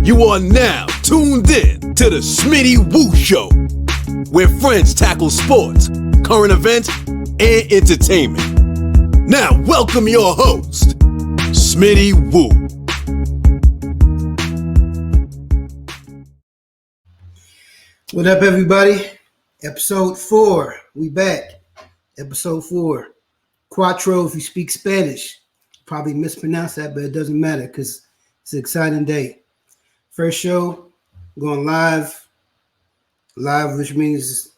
You are now tuned in to the Smitty Woo Show, where friends tackle sports, current events, and entertainment. Now, welcome your host, Smitty Woo. What up, everybody? Episode 4. We back. Episode 4. Cuatro, if you speak Spanish. Probably mispronounced that, but it doesn't matter because it's an exciting day. First show, going live. Live, which means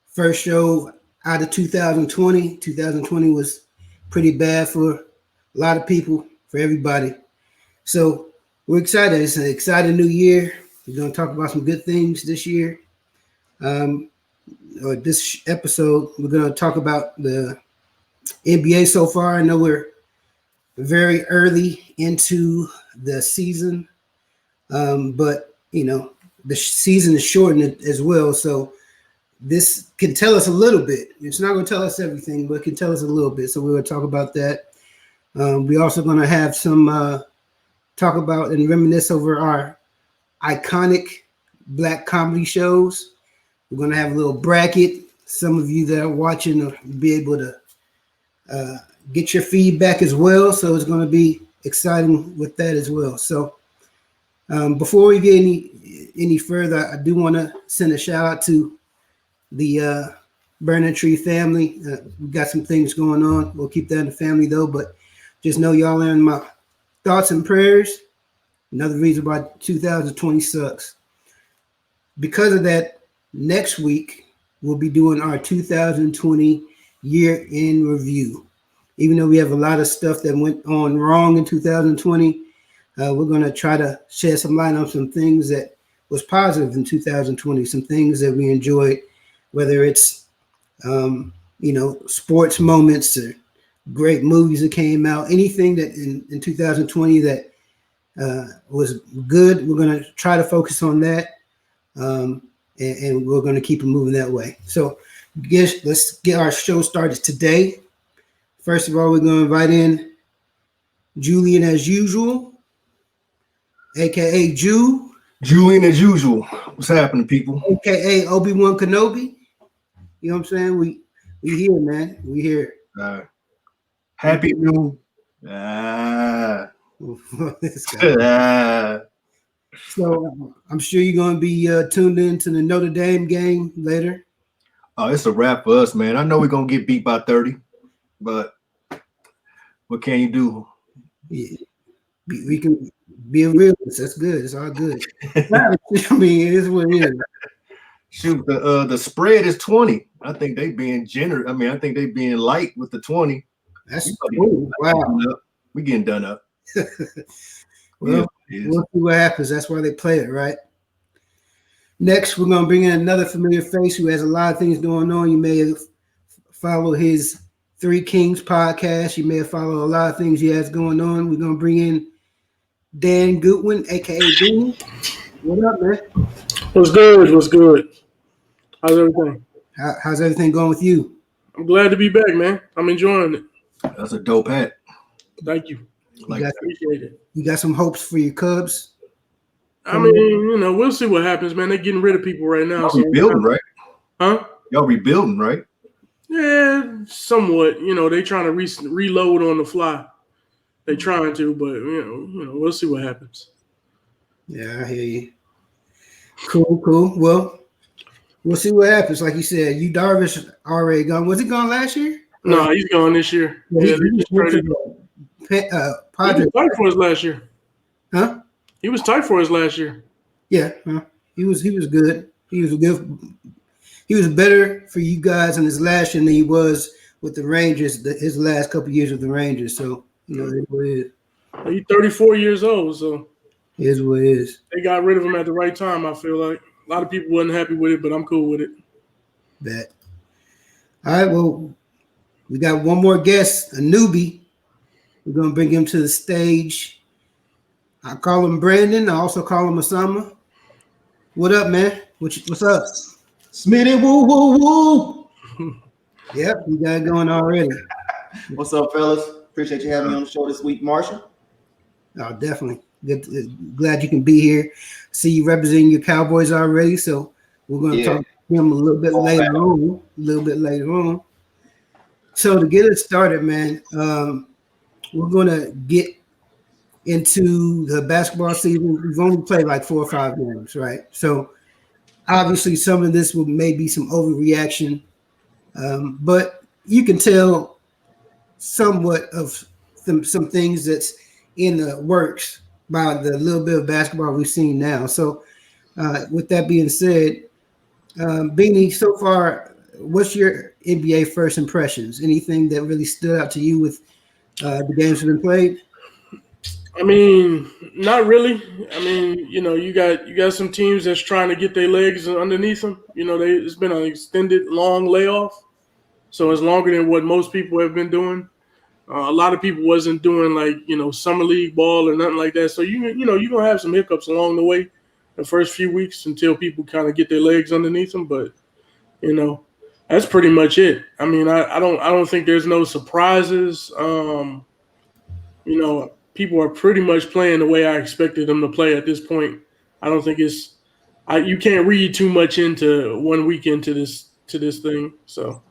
first show out of 2020. 2020 was pretty bad for a lot of people, for everybody. So we're excited. It's an exciting new year. We're going to talk about some good things this year. Or this episode, we're going to talk about the NBA so far. I know we're very early into the season. But, you know, the season is shortened as well. So this can tell us a little bit. It's not going to tell us everything, but it can tell us a little bit. So we're going to talk about that. We're also going to have some talk about and reminisce over our iconic Black comedy shows. We're going to have a little bracket. Some of you that are watching will be able to get your feedback as well. So it's going to be exciting with that as well. So before we get any further, I do want to send a shout out to the Burning Tree family. We got some things going on. We'll keep that in the family though, but just know y'all are in my thoughts and prayers. Another reason why 2020 sucks. Because of that, next week we'll be doing our 2020 year-end review. Even though we have a lot of stuff that went on wrong in 2020, we're going to try to shed some light on some things that was positive in 2020, some things that we enjoyed, whether it's, sports moments or great movies that came out, anything that in 2020 that was good. We're going to try to focus on that, and we're going to keep it moving that way. So let's get our show started today. First of all, we're going to invite in Julian as usual. AKA Julian as usual. What's happening, people? AKA Obi-Wan Kenobi. You know what I'm saying? We here, man. We here. Happy new. This guy. So I'm sure you're going to be tuned in to the Notre Dame game later. Oh, it's a wrap for us, man. I know we're going to get beat by 30, but what can you do? Yeah. We can be a realist. That's good. It's all good. I mean, it is what it is. Shoot, the spread is 20. I think they being generous. I mean, I think they being light with the 20. That's cool. Wow. We getting done up. Well, we'll see what happens. That's why they play it, right? Next, we're going to bring in another familiar face who has a lot of things going on. You may have followed his Three Kings podcast. You may have followed a lot of things he has going on. We're going to bring in Dan Goodwin, a.k.a. Dooney. What up, man? What's good? What's good? How's everything? How's everything going with you? I'm glad to be back, man. I'm enjoying it. That's a dope hat. Thank you. Appreciate it. You got some hopes for your Cubs? I mean, we'll see what happens, man. They're getting rid of people right now. Y'all rebuilding, right? Huh? Y'all rebuilding, right? Yeah, somewhat. They trying to reload on the fly. They trying to, but we'll see what happens. Yeah, I hear you. Cool. Well, we'll see what happens. Like you said, Darvish already gone. Was he gone last year? No, he's gone this year. Yeah, he was tight for his last year. Huh? He was tight for his last year. Yeah, he was good. He was good. He was better for you guys in his last year than he was with the Rangers. His last couple of years with the Rangers. So it is. He's 34 years old, so it is what it is. They got rid of him at the right time. I feel like a lot of people wasn't happy with it, but I'm cool with it. Bet. All right. Well, we got one more guest, a newbie. We're gonna bring him to the stage. I call him Brandon. I also call him Osama. What up, man? What's up? Smitty Woo Woo Woo. Yep, you got it going already. What's up, fellas? Appreciate you having me on the show this week, Marshall. Oh, definitely. Glad you can be here. See you representing your Cowboys already. So we're going to talk to him a little bit later on. So to get it started, man, we're going to get into the basketball season. We've only played like 4 or 5 games, right? So obviously some of this may be some overreaction, but you can tell somewhat of some things that's in the works by the little bit of basketball we've seen now. So with that being said, Beanie, so far, what's your NBA first impressions? Anything that really stood out to you with the games that have been played? I mean, not really. I mean, you got some teams that's trying to get their legs underneath them. It's been an extended, long layoff, so it's longer than what most people have been doing. A lot of people wasn't doing like summer league ball or nothing like that. So you're gonna have some hiccups along the way, the first few weeks until people kind of get their legs underneath them. But that's pretty much it. I mean, I don't think there's no surprises. People are pretty much playing the way I expected them to play at this point. I don't think you can't read too much into 1 week into this thing. So,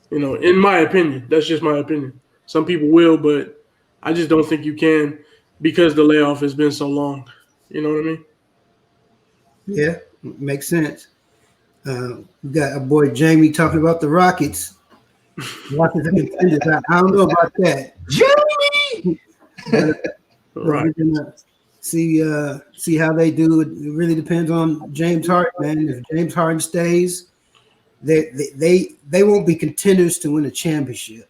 in my opinion, that's just my opinion. Some people will, but I just don't think you can because the layoff has been so long. You know what I mean? Yeah, makes sense. We got a boy Jamie talking about the Rockets. Rockets are contenders. I don't know about that. Jamie! Right. We're gonna see how they do. It really depends on James Harden, man. If James Harden stays, they won't be contenders to win a championship.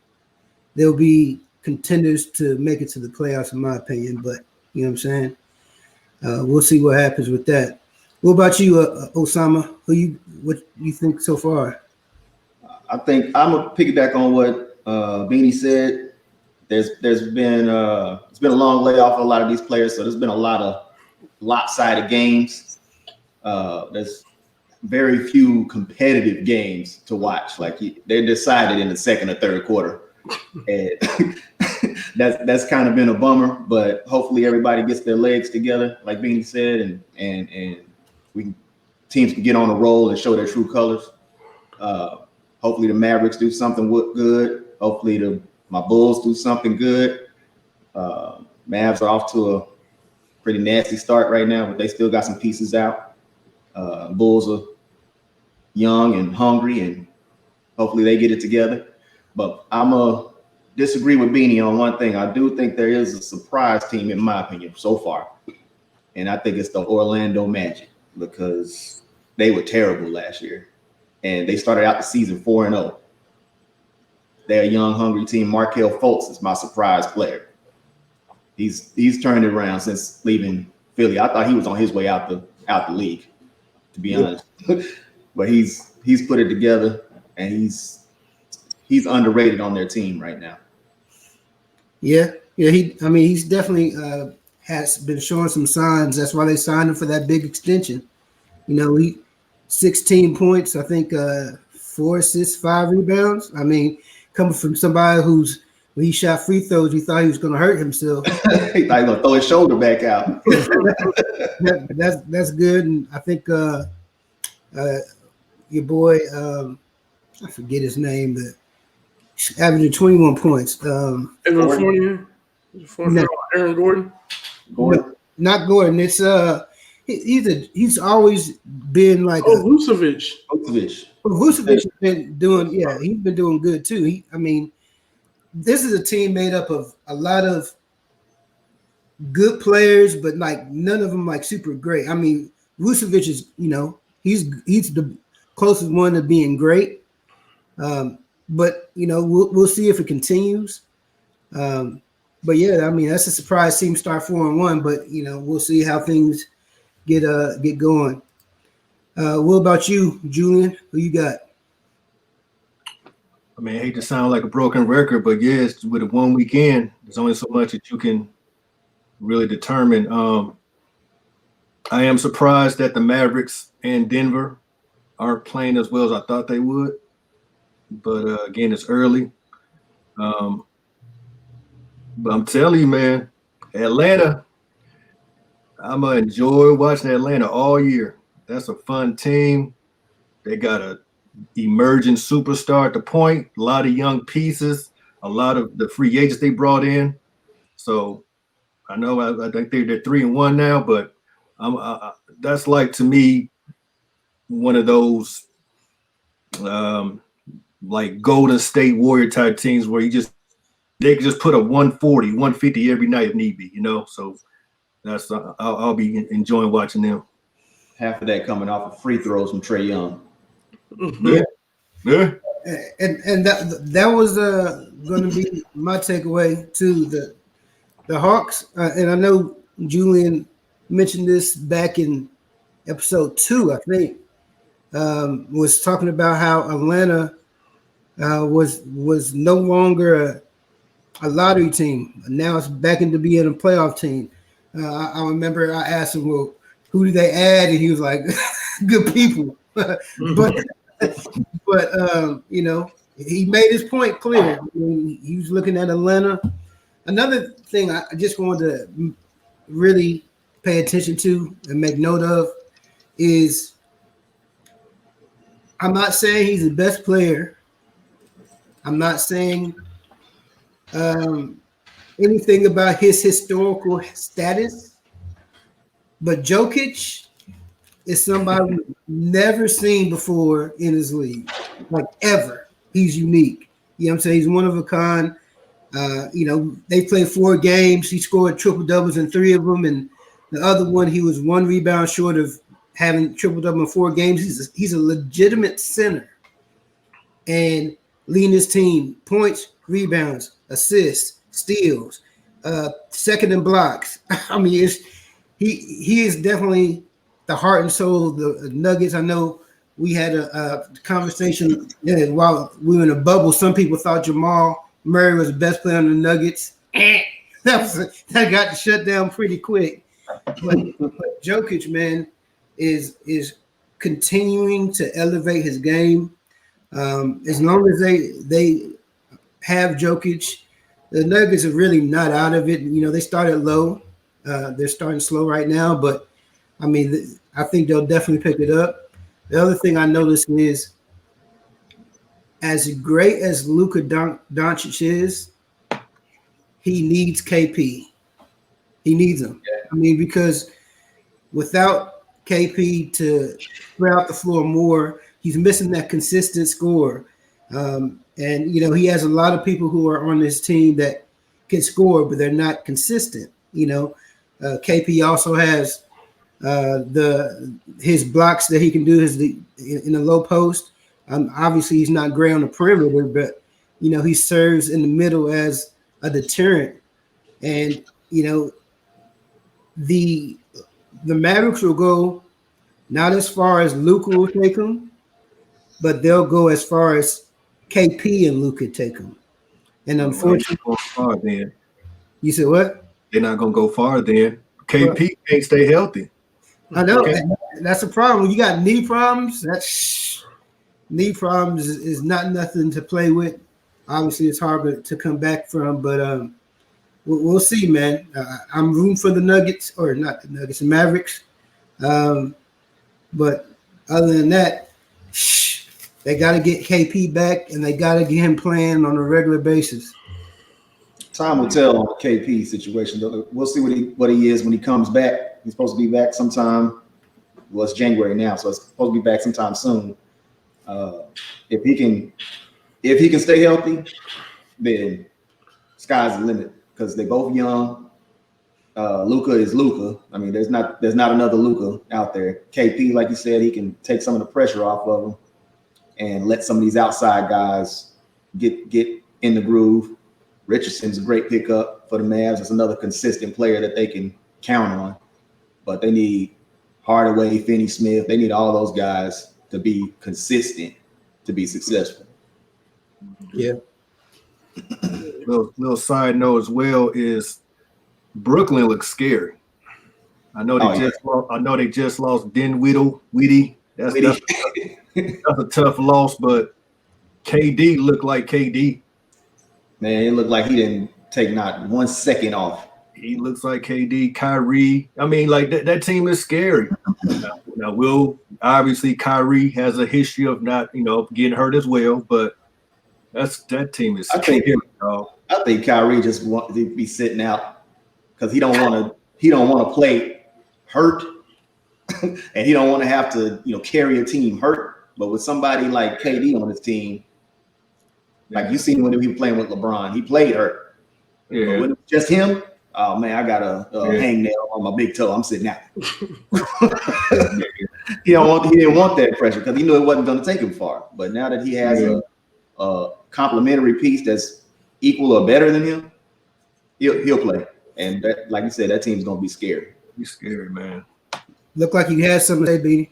They'll be contenders to make it to the playoffs, in my opinion. But you know what I'm saying? We'll see what happens with that. What about you, Osama? What you think so far? I think I'm gonna piggyback on what Beanie said. There's been it's been a long layoff for a lot of these players, so there's been a lot of lopsided games. There's very few competitive games to watch. Like they're decided in the second or third quarter, and that's kind of been a bummer. But hopefully everybody gets their legs together, like Beanie said, and teams can get on a roll and show their true colors. Hopefully the Mavericks do something good. Hopefully my Bulls do something good. Mavs are off to a pretty nasty start right now, but they still got some pieces out. Bulls are young and hungry, and hopefully they get it together. But I'm going to disagree with Beanie on one thing. I do think there is a surprise team, in my opinion, so far. And I think it's the Orlando Magic, because they were terrible last year. And they started out the season 4-0. They're a young, hungry team. Markelle Fultz is my surprise player. He's turned it around since leaving Philly. I thought he was on his way out the league, to be honest. But he's put it together, and he's underrated on their team right now. Yeah. He's definitely has been showing some signs. That's why they signed him for that big extension. He 16 points, I think 4 assists, 5 rebounds. I mean, coming from somebody when he shot free throws, he thought he was going to hurt himself. He thought he was going to throw his shoulder back out. That's good. And I think your boy, I forget his name, but he's averaging 21 points. Aaron Gordon? No, not Gordon. It's he's always been like Vucevic. Vucevic has been doing, he's been doing good too. This is a team made up of a lot of good players, but like none of them like super great. I mean, Vucevic is, he's the closest one to being great. But we'll see if it continues. But yeah, I mean, that's a surprise team start 4-1, but we'll see how things get going. What about you, Julian? Who you got? I mean, I hate to sound like a broken record, but yes, with a 1 weekend, there's only so much that you can really determine. I am surprised that the Mavericks and Denver aren't playing as well as I thought they would. But again, it's early. But I'm telling you, man, Atlanta, I'm gonna enjoy watching Atlanta all year. That's a fun team. They got a emerging superstar at the point, a lot of young pieces, a lot of the free agents they brought in. So I know I think they're 3-1 now, but that's like, to me, one of those like Golden State Warrior type teams where they can just put a 140, 150 every night if need be, So that's I'll be enjoying watching them. Half of that coming off of free throws from Trae Young. Yeah. And that was going to be my takeaway to the Hawks. And I know Julian mentioned this back in episode 2, I think, was talking about how Atlanta was no longer a lottery team. Now it's back into being a playoff team. I remember I asked him, well, who did they add? And he was like, good people. but he made his point clear. I mean, he was looking at Atlanta. Another thing I just wanted to really pay attention to and make note of is, I'm not saying he's the best player. I'm not saying anything about his historical status, but Jokic is somebody we've never seen before in his league, like ever. He's unique. You know what I'm saying? He's one of a kind. They played 4 games. He scored triple doubles in 3 of them, and the other one he was 1 rebound short of having triple double in 4 games. He's a legitimate center, and leading his team points, rebounds, assists, steals, second in blocks. I mean, he is definitely the heart and soul of the Nuggets. I know we had a conversation while we were in a bubble. Some people thought Jamal Murray was the best player on the Nuggets. That got shut down pretty quick. But Jokic, man, is continuing to elevate his game. As long as they have Jokic, the Nuggets are really not out of it. They started low. They're starting slow right now, but I mean, I think they'll definitely pick it up. The other thing I noticed is, as great as Luka Doncic is, he needs KP. He needs him. Yeah. I mean, because without KP to spread out the floor more, he's missing that consistent score. And he has a lot of people who are on this team that can score, but they're not consistent. KP also has his blocks that he can do in the low post. Obviously, he's not great on the perimeter, but he serves in the middle as a deterrent. And the Mavericks will go not as far as Luka will take them, but they'll go as far as KP and Luka take them. And unfortunately, far then. You said what? They're not gonna go far then. KP can't stay healthy. I know that's a problem. When you got knee problems, knee problems is not nothing to play with. Obviously, it's hard to come back from, but we'll see, man. I'm rooting for the Nuggets, or not the Nuggets, the Mavericks. But other than that, they got to get KP back, and they got to get him playing on a regular basis. Time will tell on the KP situation. We'll see what he is when he comes back. He's supposed to be back sometime. Well, it's January now, so it's supposed to be back sometime soon. If he can stay healthy, then sky's the limit, because they're both young. Luka is Luka. I mean, there's not another Luka out there. KP, like you said, he can take some of the pressure off of him and let some of these outside guys get in the groove. Richardson's a great pickup for the Mavs. It's another consistent player that they can count on. But they need Hardaway, Finney-Smith. They need all those guys to be consistent to be successful. Yeah. Little side note as well is Brooklyn looks scary. I know they just lost Dinwiddie. That's a tough loss, but KD looked like KD. Man, it looked like he didn't take not 1 second off he looks like KD, Kyrie. I mean, like that team is scary. Now, obviously Kyrie has a history of not, getting hurt as well, but that team is scary. I think Kyrie just wants to be sitting out because he don't want to play hurt, and he don't want to have to carry a team hurt. But with somebody like KD on his team, like you seen when he was playing with LeBron, he played hurt. Yeah. But when it was just him, oh man, I got a hangnail on my big toe. I'm sitting out. He didn't want that pressure because he knew it wasn't going to take him far. But now that he has a complimentary piece that's equal or better than him, he'll play. And that, like you said, that team's going to be scary. He's scary, man. Look like you had something to say, Beanie.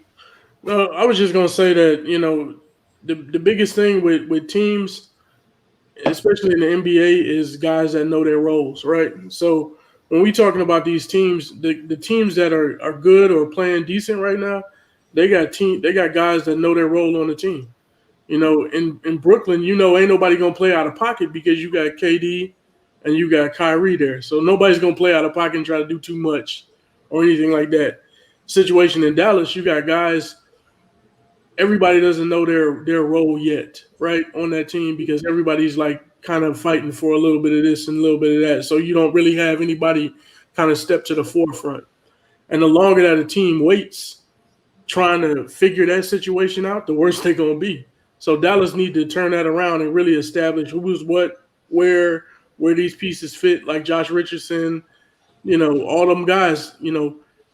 No, I was just going to say that, the biggest thing with teams, especially in the NBA, is guys that know their roles, right? So when we're talking about these teams, the teams that are good or playing decent right now, they got guys that know their role on the team. In Brooklyn, ain't nobody gonna play out of pocket because you got KD and you got Kyrie there. So nobody's gonna play out of pocket and try to do too much or anything like that. Situation in Dallas, you got guys. Everybody doesn't know their role yet, right, on that team because everybody's like kind of fighting for a little bit of this and a little bit of that. So you don't really have anybody kind of step to the forefront. And the longer that a team waits trying to figure that situation out, the worse they're going to be. So Dallas need to turn that around and really establish who's what, where these pieces fit, like Josh Richardson, all them guys,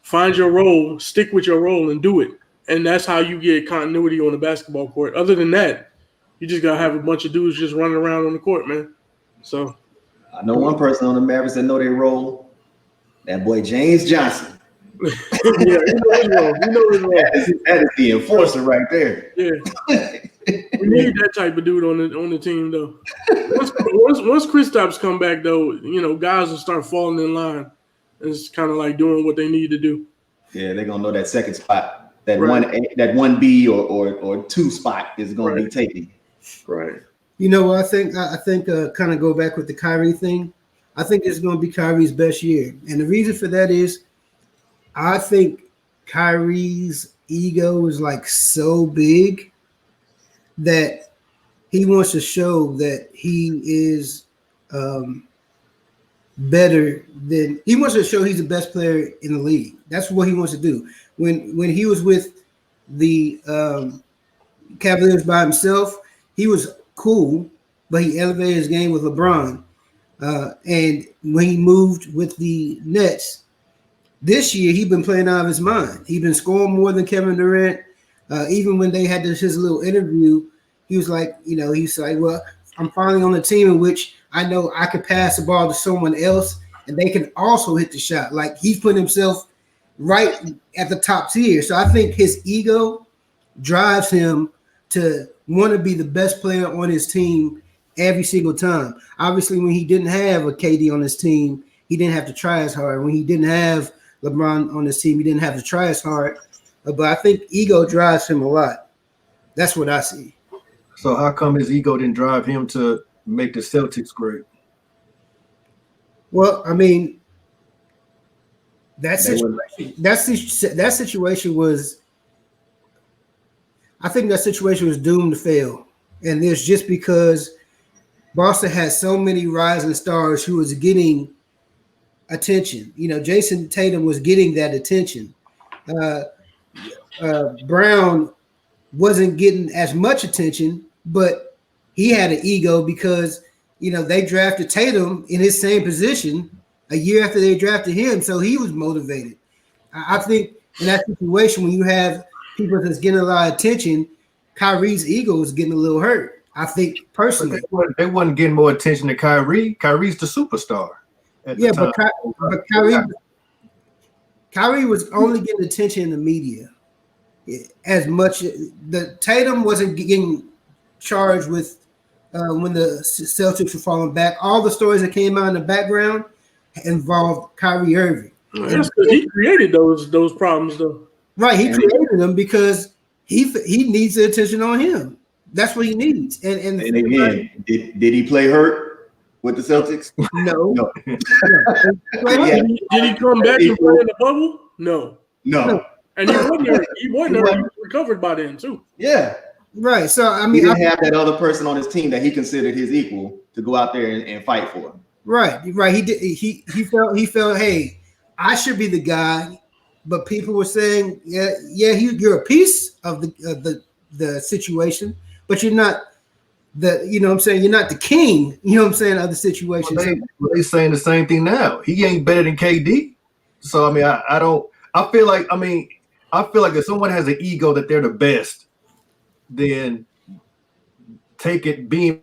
find your role, stick with your role and do it. And that's how you get continuity on the basketball court. Other than that, you just got to have a bunch of dudes just running around on the court, man. So I know one person on the Mavericks that know their role. That boy James Johnson. Yeah, he knows his role. That is the enforcer right there. Yeah. We need that type of dude on the team, though. Once Kristaps come back, though, guys will start falling in line. It's kind of like doing what they need to do. Yeah, they're gonna know that second spot. That right. that 1B or 2 spot is going to be taken. Right. I think kind of go back with the Kyrie thing. I think it's going to be Kyrie's best year. And the reason for that is I think Kyrie's ego is like so big that he wants to show that he is better than he wants to show he's the best player in the league. That's what he wants to do. When he was with the Cavaliers by himself, he was cool, but he elevated his game with LeBron. And when he moved with the Nets, this year he's been playing out of his mind. He's been scoring more than Kevin Durant. Even when they had his little interview, he was like, well, I'm finally on a team in which I know I could pass the ball to someone else and they can also hit the shot. Like he's putting himself right at the top tier. So I think his ego drives him to want to be the best player on his team every single time. Obviously, when he didn't have a KD on his team, he didn't have to try as hard. When he didn't have LeBron on his team, he didn't have to try as hard. But I think ego drives him a lot. That's what I see. So how come his ego didn't drive him to make the Celtics great? Well, I mean, that situation was, I think that situation was doomed to fail. And it's just because Boston had so many rising stars who was getting attention. Jason Tatum was getting that attention. Brown wasn't getting as much attention, but he had an ego because, they drafted Tatum in his same position a year after they drafted him, so he was motivated. I think in that situation, when you have people that's getting a lot of attention, Kyrie's ego is getting a little hurt. I think personally. They wasn't getting more attention than Kyrie. Kyrie's the superstar. Yeah, but Kyrie was only getting attention in the media as much. The Tatum wasn't getting charged with when the Celtics were falling back. All the stories that came out in the background involved Kyrie Irving. That's because he created those problems, though. Right, he created them because he needs the attention on him. That's what he needs. And again, did he play hurt? with the Celtics? No. No. Did he come back and play in the bubble? No. And he wasn't there. He was recovered by then too. Yeah. Right. So I He mean, didn't have that other person on his team that he considered his equal to go out there and fight for him. Right. He did. He felt, hey, I should be the guy, but people were saying, you're a piece of the situation, but you're not you're not the king, of the situation. Well, they saying the same thing now. He ain't better than KD. So I mean, I feel like if someone has an ego that they're the best, then take it being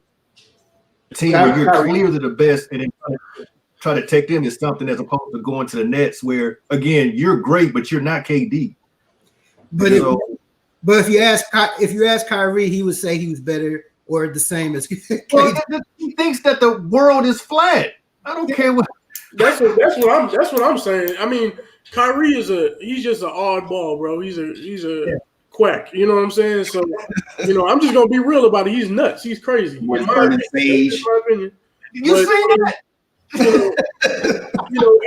a team where you're clearly the best and then try to take them to something as opposed to going to the Nets where, again, you're great, but you're not KD. But if you ask Kyrie, he would say he was better or the same as KD. Well, he thinks that the world is flat. I don't care what. That's what I'm saying. I mean, Kyrie he's just an oddball, bro. He's a quack. You know what I'm saying? So, I'm just gonna be real about it. He's nuts. He's crazy. In my opinion. You say that?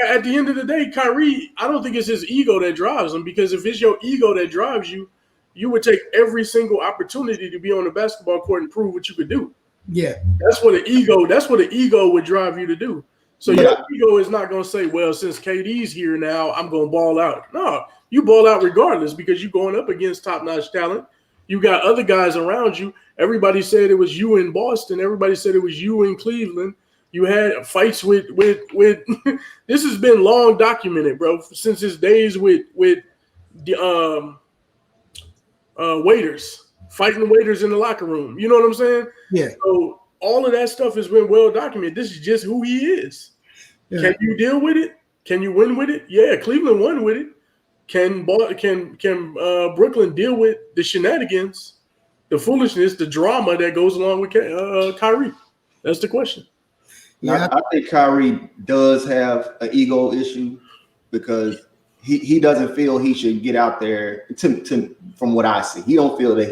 At the end of the day, Kyrie, I don't think it's his ego that drives him, because if it's your ego that drives you, you would take every single opportunity to be on the basketball court and prove what you could do. Yeah. That's what the ego would drive you to do. So your ego is not going to say, well, since KD's here now, I'm going to ball out. No, you ball out regardless, because you're going up against top-notch talent. You got other guys around you. Everybody said it was you in Boston. Everybody said it was you in Cleveland. You had fights with this has been long documented, bro, since his days with the waiters, fighting waiters in the locker room. You know what I'm saying? Yeah. So all of that stuff has been well documented. This is just who he is. Yeah. Can you deal with it? Can you win with it? Yeah, Cleveland won with it. Can Brooklyn deal with the shenanigans, the foolishness, the drama that goes along with Kyrie? That's the question. Yeah. I think Kyrie does have an ego issue because he doesn't feel he should get out there. From what I see, he don't feel that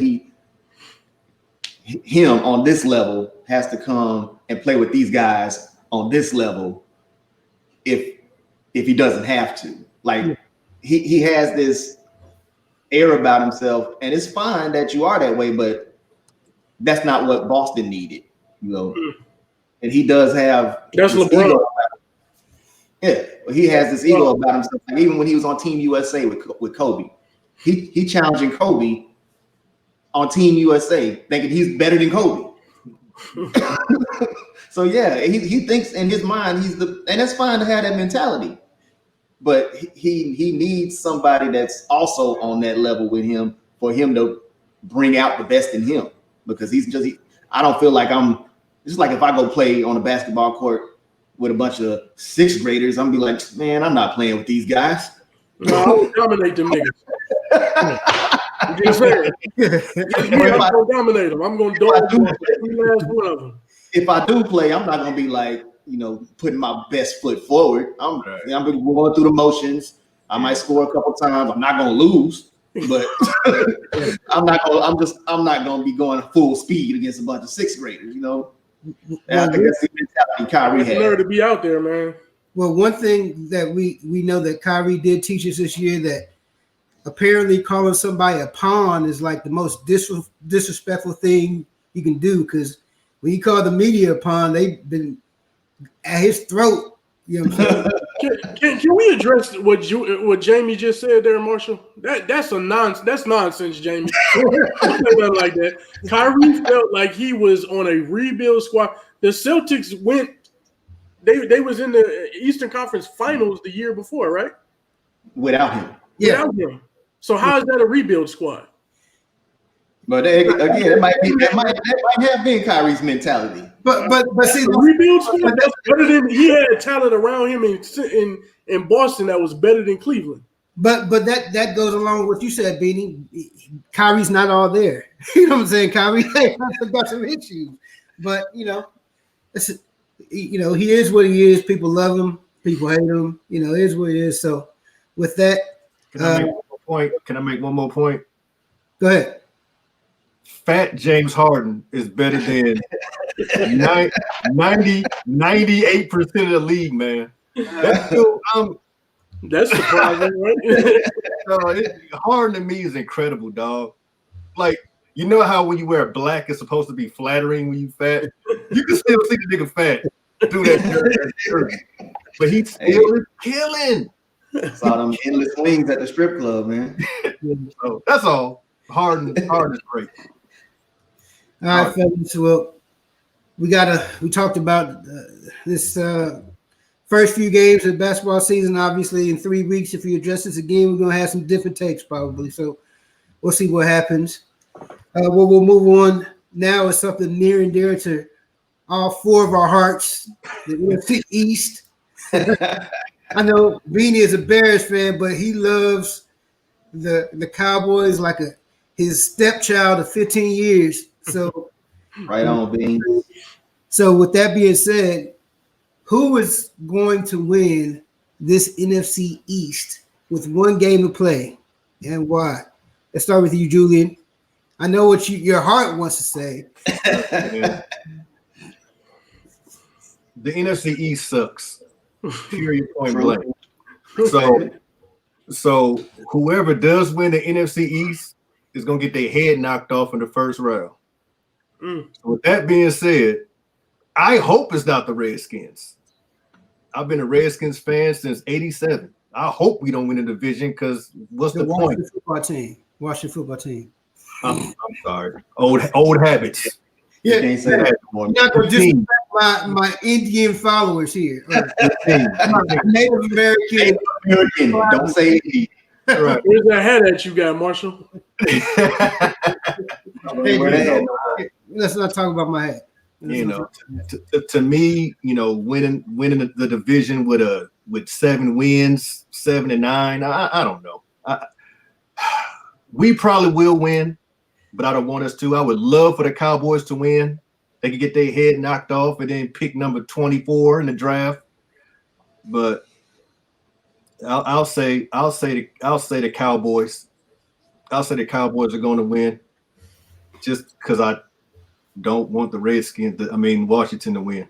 him on this level has to come and play with these guys on this level if he doesn't have to. Like he has this air about himself, and it's fine that you are that way, but that's not what Boston needed, And he does have that's LeBron. Yeah, he has this ego about himself. Like even when he was on Team USA with Kobe, he challenging Kobe on Team USA, thinking he's better than Kobe. So yeah, he thinks in his mind and that's fine to have that mentality. But he needs somebody that's also on that level with him for him to bring out the best in him, because I don't feel like I'm just like if I go play on a basketball court with a bunch of sixth graders, I'm be like, man, I'm not playing with these guys. No, I would dominate them niggas. I'm just saying. I'm going to dominate them. I'm going to dog every last one of them. If I do play, I'm not going to be like, putting my best foot forward. I'm going through the motions. I might score a couple times. I'm not going to lose, but I'm not going to be going full speed against a bunch of sixth graders, And I think that's the mentality Kyrie had. Learn to be out there, man. Well, one thing that we know that Kyrie did teach us this year, that apparently calling somebody a pawn is like the most disrespectful thing you can do, because when you call the media a pawn, they've been at his throat. You know what I'm saying? Can we address what Jamie just said there, Marshall? That's nonsense, Jamie. Nothing like that. Kyrie felt like he was on a rebuild squad. The Celtics went. They was in the Eastern Conference Finals the year before, right? Without him. Without him. So how is that a rebuild squad? But again, that might have been Kyrie's mentality. But see, the rebuild squad, that's better than he had talent around him in Boston that was better than Cleveland. But that goes along with what you said, Beanie. Kyrie's not all there. You know what I'm saying? Kyrie has got some issues, but he is what he is. People love him. People hate him. It is what it is. So with that, Can I make one more point? Go ahead. Fat James Harden is better than 98% of the league, man. That's still, That's surprising, right? Harden to me is incredible, dog. Like, you know how when you wear black, it's supposed to be flattering when you fat? You can still see the nigga fat do that shirt. But he still is killing. Saw them endless wings at the strip club, man. So that's all. Harden is great. All right, fellas. Well, we talked about this first few games of the basketball season. Obviously, in 3 weeks, if you address this again, we're gonna have some different takes probably. So we'll see what happens. We'll move on. Now is something near and dear to all four of our hearts: the NFC East. I know Beanie is a Bears fan, but he loves the Cowboys like his stepchild of 15 years. So right on, Bean. So with that being said, who is going to win this NFC East with one game to play and why? Let's start with you, Julian. I know what your heart wants to say. The NFC East sucks. Period. Point blank. So whoever does win the NFC East is gonna get their head knocked off in the first round. So with that being said, I hope it's not the Redskins. I've been a Redskins fan since '87. I hope we don't win the division because what's the point? Washington football team. I'm sorry. Old habits. Yeah, you can't say that anymore. You're not gonna disrespect my Indian followers here. Native American. Don't say it. Right. Where's that hat at you got, Marshall? Let's not talk about my hat. To me, winning the division with 7 wins, 7-9. I don't know. We probably will win, but I don't want us to. I would love for the Cowboys to win. They could get their head knocked off and then pick number 24 in the draft. But I'll say the Cowboys. I'll say the Cowboys are going to win, just because I don't want the Washington to win.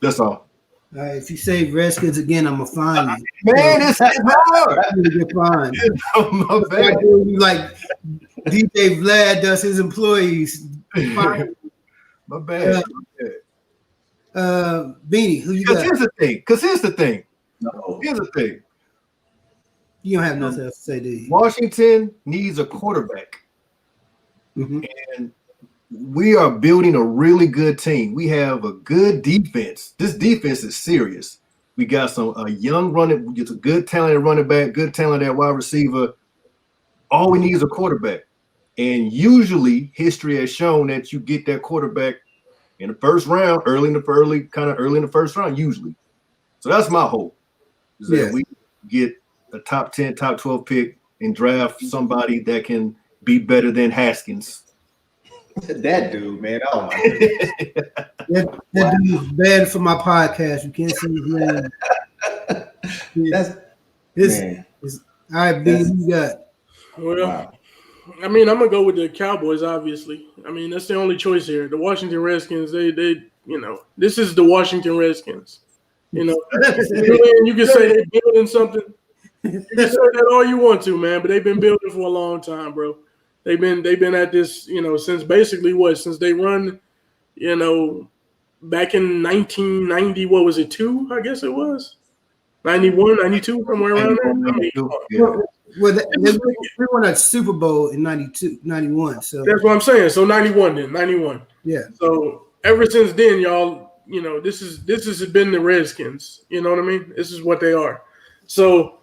That's all. All right, if you say Redskins again, I'm gonna fine you. Man, it's hard. You're fine. My bad. Like DJ Vlad does his employees. My bad. Beanie, who you got? Here's the thing. No. Here's the thing. You don't have nothing else to say, do you? Washington needs a quarterback. Mm-hmm. And we are building a really good team. We have a good defense. This defense is serious. We got a young running, a good talented running back, good talented wide receiver. All we need is a quarterback. And usually history has shown that you get that quarterback in the first round, early in the first round, usually. So that's my hope. Is that we get a top 10, top 12 pick and draft somebody that can be better than Haskins. That dude, man. Oh my goodness. That dude is bad for my podcast. You can't say his name. All right, B, you got. Well, Wow. I mean, I'm gonna go with the Cowboys. Obviously, I mean that's the only choice here. The Washington Redskins. They this is the Washington Redskins. You can say they're building something. You can say that all you want to, man, but they've been building for a long time, bro. They've been at this, since basically since they run, back in 1990, what was it, 2? I guess it was 91, 92, somewhere around there. Well, they won a Super Bowl in 92, 91. So that's what I'm saying. So 91 then, 91. Yeah. So ever since then, y'all, this has been the Redskins. You know what I mean? This is what they are. So,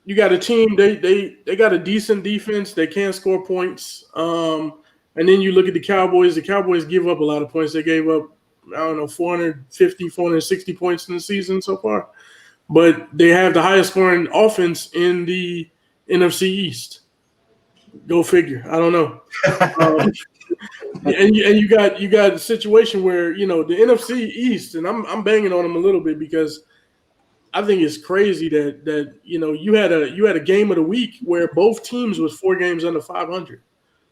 you got a team. They got a decent defense. They can score points. And then you look at the Cowboys. The Cowboys give up a lot of points. They gave up, 450, 460 points in the season so far. But they have the highest scoring offense in the NFC East. Go figure. I don't know. And you got a situation where the NFC East, and I'm banging on them a little bit because I think it's crazy that you had a game of the week where both teams was 4 games under 500.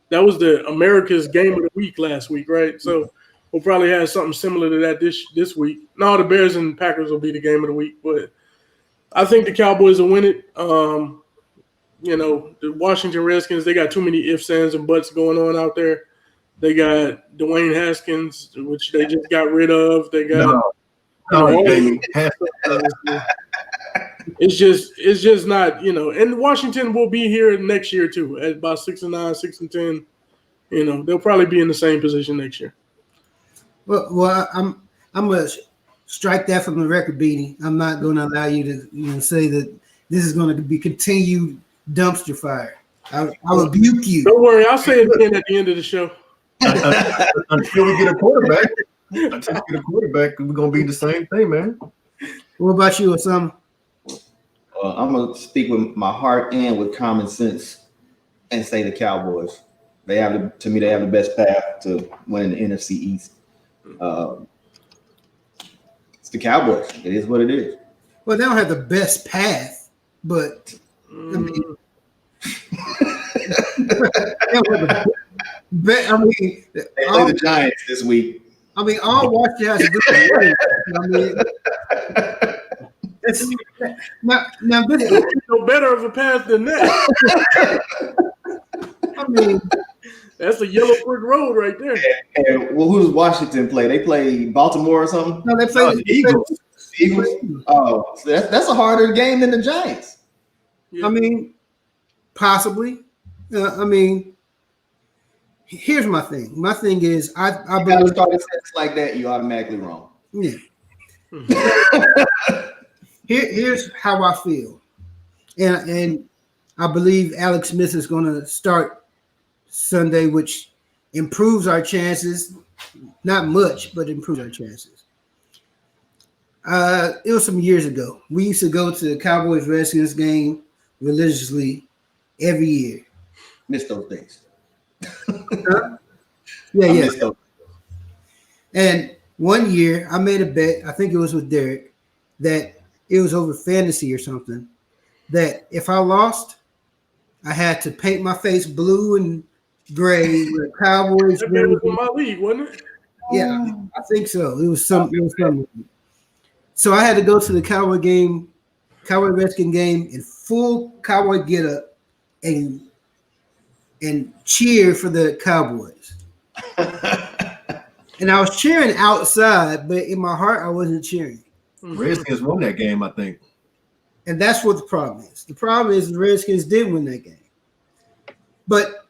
That was the America's Game of the Week last week, right? So we'll probably have something similar to that this week. No, the Bears and Packers will be the Game of the Week, but I think the Cowboys will win it. The Washington Redskins, they got too many ifs, ands, and buts going on out there. They got Dwayne Haskins, which they just got rid of. They got it's just not, and Washington will be here next year too at about 6-9, 6-10. They'll probably be in the same position next year. Well, I'm gonna strike that from the record, Beanie. I'm not going to allow you to say that this is going to be continued dumpster fire. I'll rebuke you. Don't worry, I'll say it again at the end of the show. Until we get a quarterback, we're going to be the same thing, man. What about you, Osama? I'm going to speak with my heart and with common sense and say the Cowboys. They have the best path to winning the NFC East. It's the Cowboys. It is what it is. Well, they don't have the best path, but I mean, they play the Giants this week. I mean, all Washington has to do is win. I mean, it's now this is no better of a path than that. I mean, that's a yellow brick road right there. And who does Washington play? They play Baltimore or something? No, they play the Eagles. Oh, so that's a harder game than the Giants. Yeah. I mean, possibly. I mean, here's my thing. My thing is, I believe start a sentence like that, you're automatically wrong. Yeah. Here's how I feel, and I believe Alex Smith is going to start Sunday, which improves our chances. Not much, but improves our chances. It was some years ago. We used to go to the Cowboys Redskins game religiously every year. Miss those days. Yeah. And one year I made a bet, I think it was with Derek, that it was over fantasy or something, that if I lost, I had to paint my face blue and gray with Cowboys. That was in my league, wasn't it? Yeah, I think so. It was something. So I had to go to the Cowboy Redskin game in full Cowboy getup and cheer for the Cowboys. And I was cheering outside, but in my heart, I wasn't cheering. Redskins won that game, I think. And that's what the problem is. The problem is the Redskins did win that game. But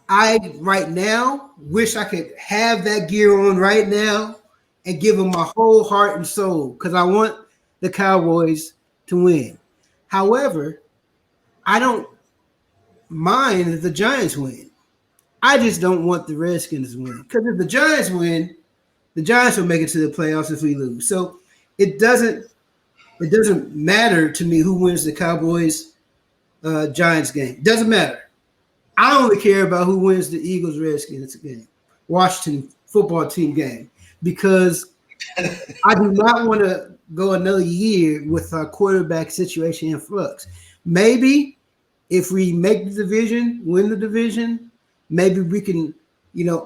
I, right now, wish I could have that gear on right now and give them my whole heart and soul because I want the Cowboys to win. However, I don't mind if the Giants win. I just don't want the Redskins to win because if the Giants win, the Giants will make it to the playoffs if we lose. So it doesn't matter to me who wins the Cowboys Giants game. It doesn't matter. I only care about who wins the Eagles Redskins game, Washington football team game, because I do not want to go another year with our quarterback situation in flux. Maybe if we make the division, win the division, maybe we can,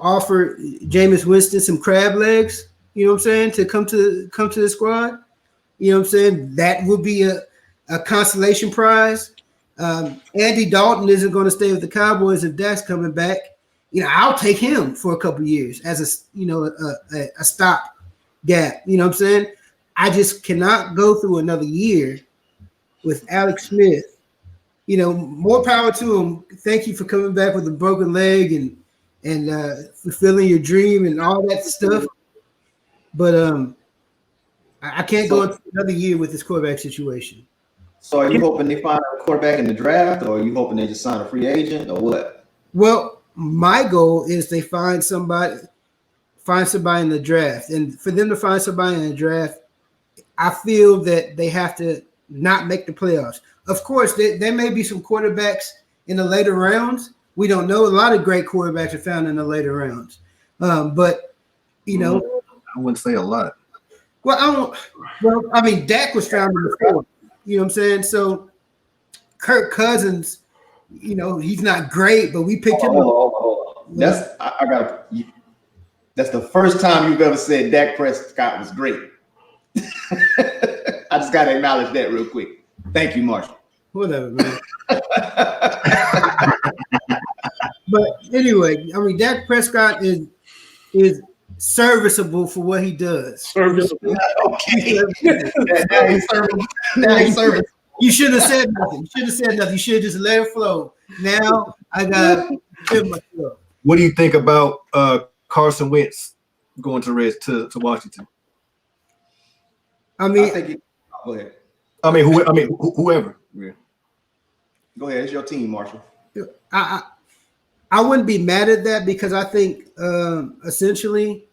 offer Jameis Winston some crab legs, you know what I'm saying, to come to the squad. You know what I'm saying? That would be a consolation prize. Andy Dalton isn't going to stay with the Cowboys if Dak's coming back. I'll take him for a couple of years as a stop gap. You know what I'm saying? I just cannot go through another year with Alex Smith. More power to him. Thank you for coming back with a broken leg and fulfilling your dream and all that stuff. But I can't go into another year with this quarterback situation. So are you hoping they find a quarterback in the draft, or are you hoping they just sign a free agent, or what? Well, my goal is they find somebody in the draft. And for them to find somebody in the draft, I feel that they have to not make the playoffs. Of course, there may be some quarterbacks in the later rounds. We don't know. A lot of great quarterbacks are found in the later rounds. But, I wouldn't say a lot. Well, Dak was found in the fourth. You know what I'm saying? So Kirk Cousins he's not great, but we picked him up. Hold on. That's the first time you've ever said Dak Prescott was great. I just got to acknowledge that real quick. Thank you, Marshall. Whatever, man. But anyway, I mean, Dak Prescott is serviceable for what he does. Serviceable. Okay. Now he's serviceable. You should have said nothing. You should have just let it flow. Now I got myself. What do you think about Carson Wentz going to Washington? I mean, go ahead. Whoever. Yeah. Go ahead. It's your team, Marshall. I wouldn't be mad at that because I think essentially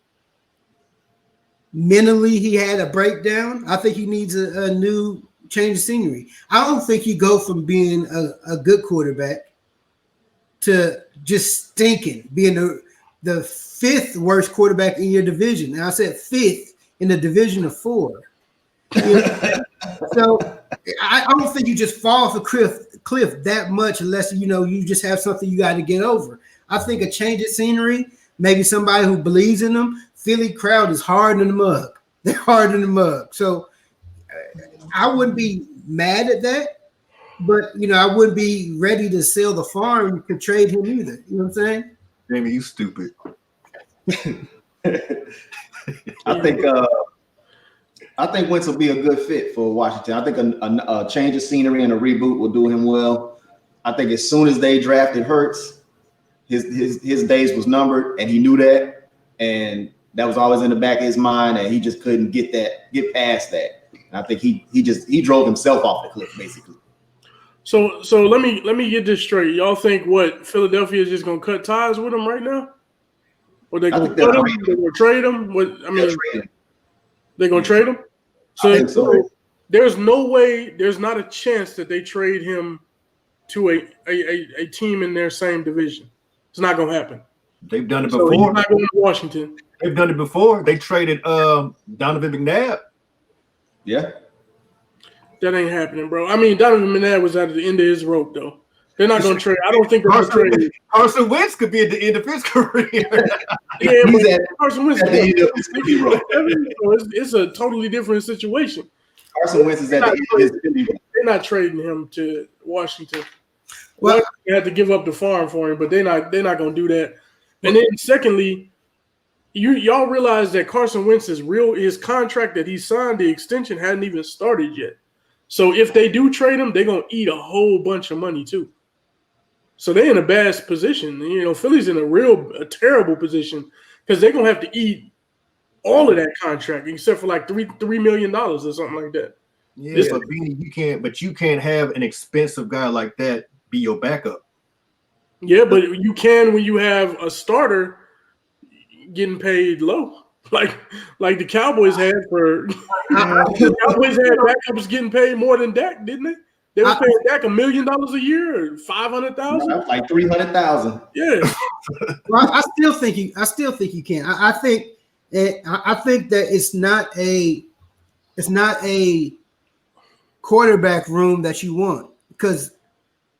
mentally he had a breakdown. I think he needs a new change of scenery. I don't think you go from being a good quarterback to just stinking, being the fifth worst quarterback in your division. And I said fifth in the division of 4. So I don't think you just fall off a cliff that much unless you just have something you got to get over. I think a change of scenery, maybe somebody who believes in them. Philly crowd is hard in the mug. They're hard in the mug. So I wouldn't be mad at that, but I wouldn't be ready to sell the farm to trade him either. You know what I'm saying? Jamie, you stupid. I think Wentz will be a good fit for Washington. I think a change of scenery and a reboot will do him well. I think as soon as they drafted Hurts, his days was numbered, and he knew that, and that was always in the back of his mind, and he just couldn't get past that. And I think he drove himself off the cliff, basically. So let me get this straight. Y'all think what Philadelphia is just gonna cut ties with him right now? Or they gonna cut him? They gonna trade him? They're gonna trade him. So there's no way, there's not a chance that they trade him to a team in their same division. It's not gonna happen. They've done it So before. he's not going to Washington. They've done it before. They traded Donovan McNabb. Yeah. That ain't happening, bro. I mean, Donovan McNabb was at the end of his rope, though. They're not going to trade. I don't think they're going to trade. Carson Wentz could be at the end of his career. Yeah, but Carson Wentz is at the end of his rope. It's a totally different situation. Carson Wentz is at the end of his rope. They're not trading him to Washington. Well, they have to give up the farm for him, but they're not going to do that. And then, secondly, y'all realize that Carson Wentz's his contract that he signed, the extension hadn't even started yet. So if they do trade him, they're gonna eat a whole bunch of money too. So they're in a bad position. Philly's in a terrible position because they're gonna have to eat all of that contract except for like $3 million or something like that. Yeah, but you can't have an expensive guy like that be your backup. Yeah, but you can when you have a starter getting paid low, like the Cowboys had for. The Cowboys had backups getting paid more than Dak, didn't they? They were paying Dak $1 million a year, or $500,000, like $300,000. Yeah. Well, I still think you can. I think that it's not a quarterback room that you want because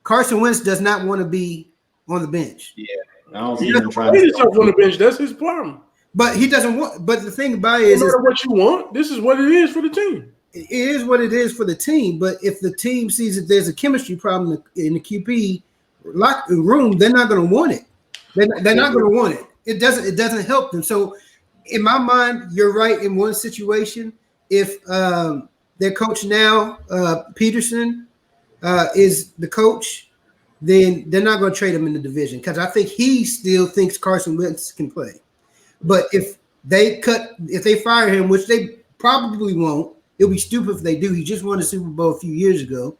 Carson Wentz does not want to be on the bench. Yeah, I don't see him trying to put himself on the bench. That's his problem. But he doesn't want. But the thing about it is, no matter what you want, this is what it is for the team. It is what it is for the team. But if the team sees that there's a chemistry problem in the QB locker room, they're not going to want it. They're not going to want it. It doesn't help them. So, in my mind, you're right in one situation. If their coach now, Peterson, is the coach, then they're not going to trade him in the division because I think he still thinks Carson Wentz can play. But if they fire him, which they probably won't, it'll be stupid if they do. He just won the Super Bowl a few years ago.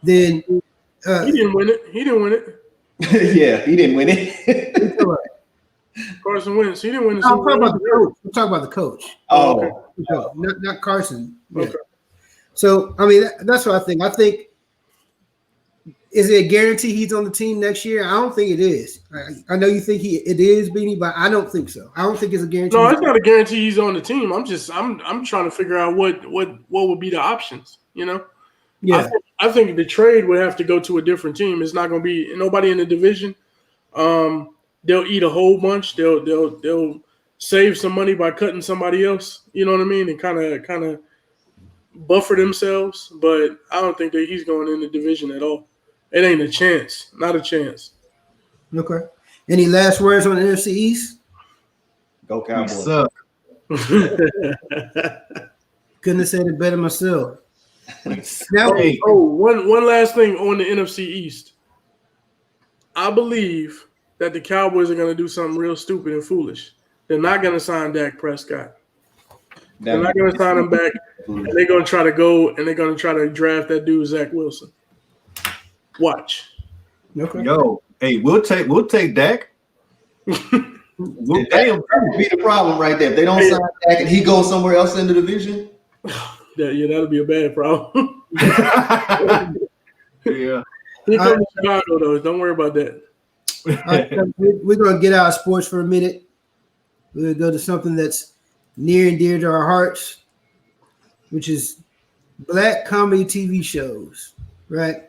Then he didn't win it. Yeah, he didn't win it. Carson Wentz, he didn't win the Super Bowl. I'm talking about the coach. Oh, okay. Not Carson. Yeah. Okay. So I mean, that's what I think. I think. Is it a guarantee he's on the team next year? I don't think it is. I know you think it is, Beanie, but I don't think so. I don't think it's a guarantee. No, it's not a guarantee he's on the team. I'm trying to figure out what would be the options. Yeah. I think the trade would have to go to a different team. It's not going to be nobody in the division. They'll eat a whole bunch. They'll save some money by cutting somebody else. You know what I mean? And kind of buffer themselves. But I don't think that he's going in the division at all. It ain't a chance. Not a chance. Okay. Any last words on the NFC East? Go Cowboys. We suck. Couldn't have said it better myself. Now, One last thing on the NFC East. I believe that the Cowboys are going to do something real stupid and foolish. They're not going to sign Dak Prescott. They're not going to sign him back. And they're going to try to go and they're going to try to draft that dude Zach Wilson. Watch. okay. Yo, hey, we'll take Dak. We'll pay him. That would be the problem right there. If they don't sign Dak and he goes somewhere else in the division. That'll be a bad problem. Yeah. He comes to Chicago, though. Don't worry about that. Right, we're going to get out of sports for a minute. We're going to go to something that's near and dear to our hearts, which is black comedy TV shows, right?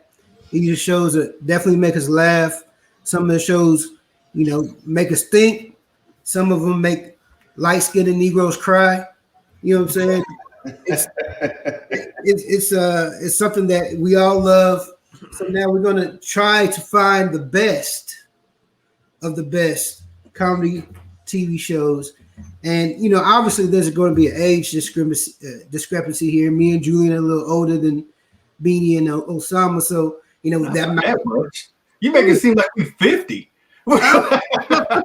These are shows that definitely make us laugh. Some of the shows, make us think. Some of them make light-skinned Negroes cry. You know what I'm saying? It's something that we all love. So now we're going to try to find the best of the best comedy TV shows. And, obviously there's going to be an age discrepancy here. Me and Julian are a little older than Beanie and Osama. So, that might much. You make it seem like we're 50. I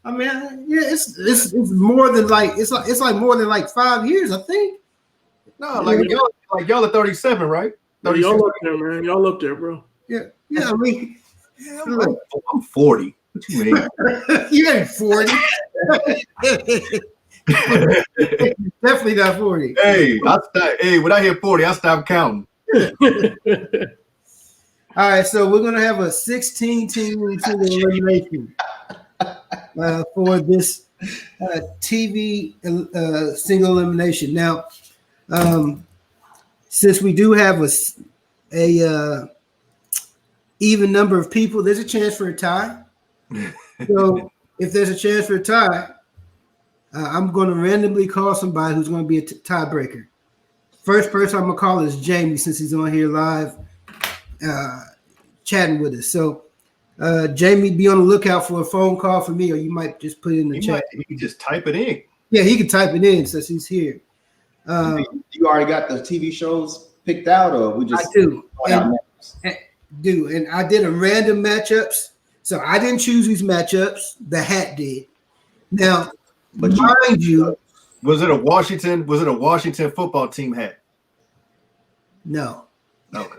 mean, yeah, it's more than it's like more than like 5 years, I think. No, y'all are 37, right? Y'all up there, man. Y'all up there, bro. Yeah. I mean, I'm 40. What you mean? You ain't 40. Definitely not 40. Hey, when I hit 40, I stop counting. All right, so we're gonna have a 16-team single elimination for this TV single elimination. Now, since we do have a even number of people, there's a chance for a tie. So if there's a chance for a tie, I'm going to randomly call somebody who's going to be a tiebreaker. First person I'm going to call is Jamie, since he's on here live chatting with us. So, Jamie, be on the lookout for a phone call from me, or you might just put it in the chat. You can just type it in. Yeah, he can type it in since he's here. You already got the TV shows picked out, or we just? I do. And I did a random matchups. So I didn't choose these matchups. The hat did. Now, but mind you, was it a Washington football team hat? No. Okay.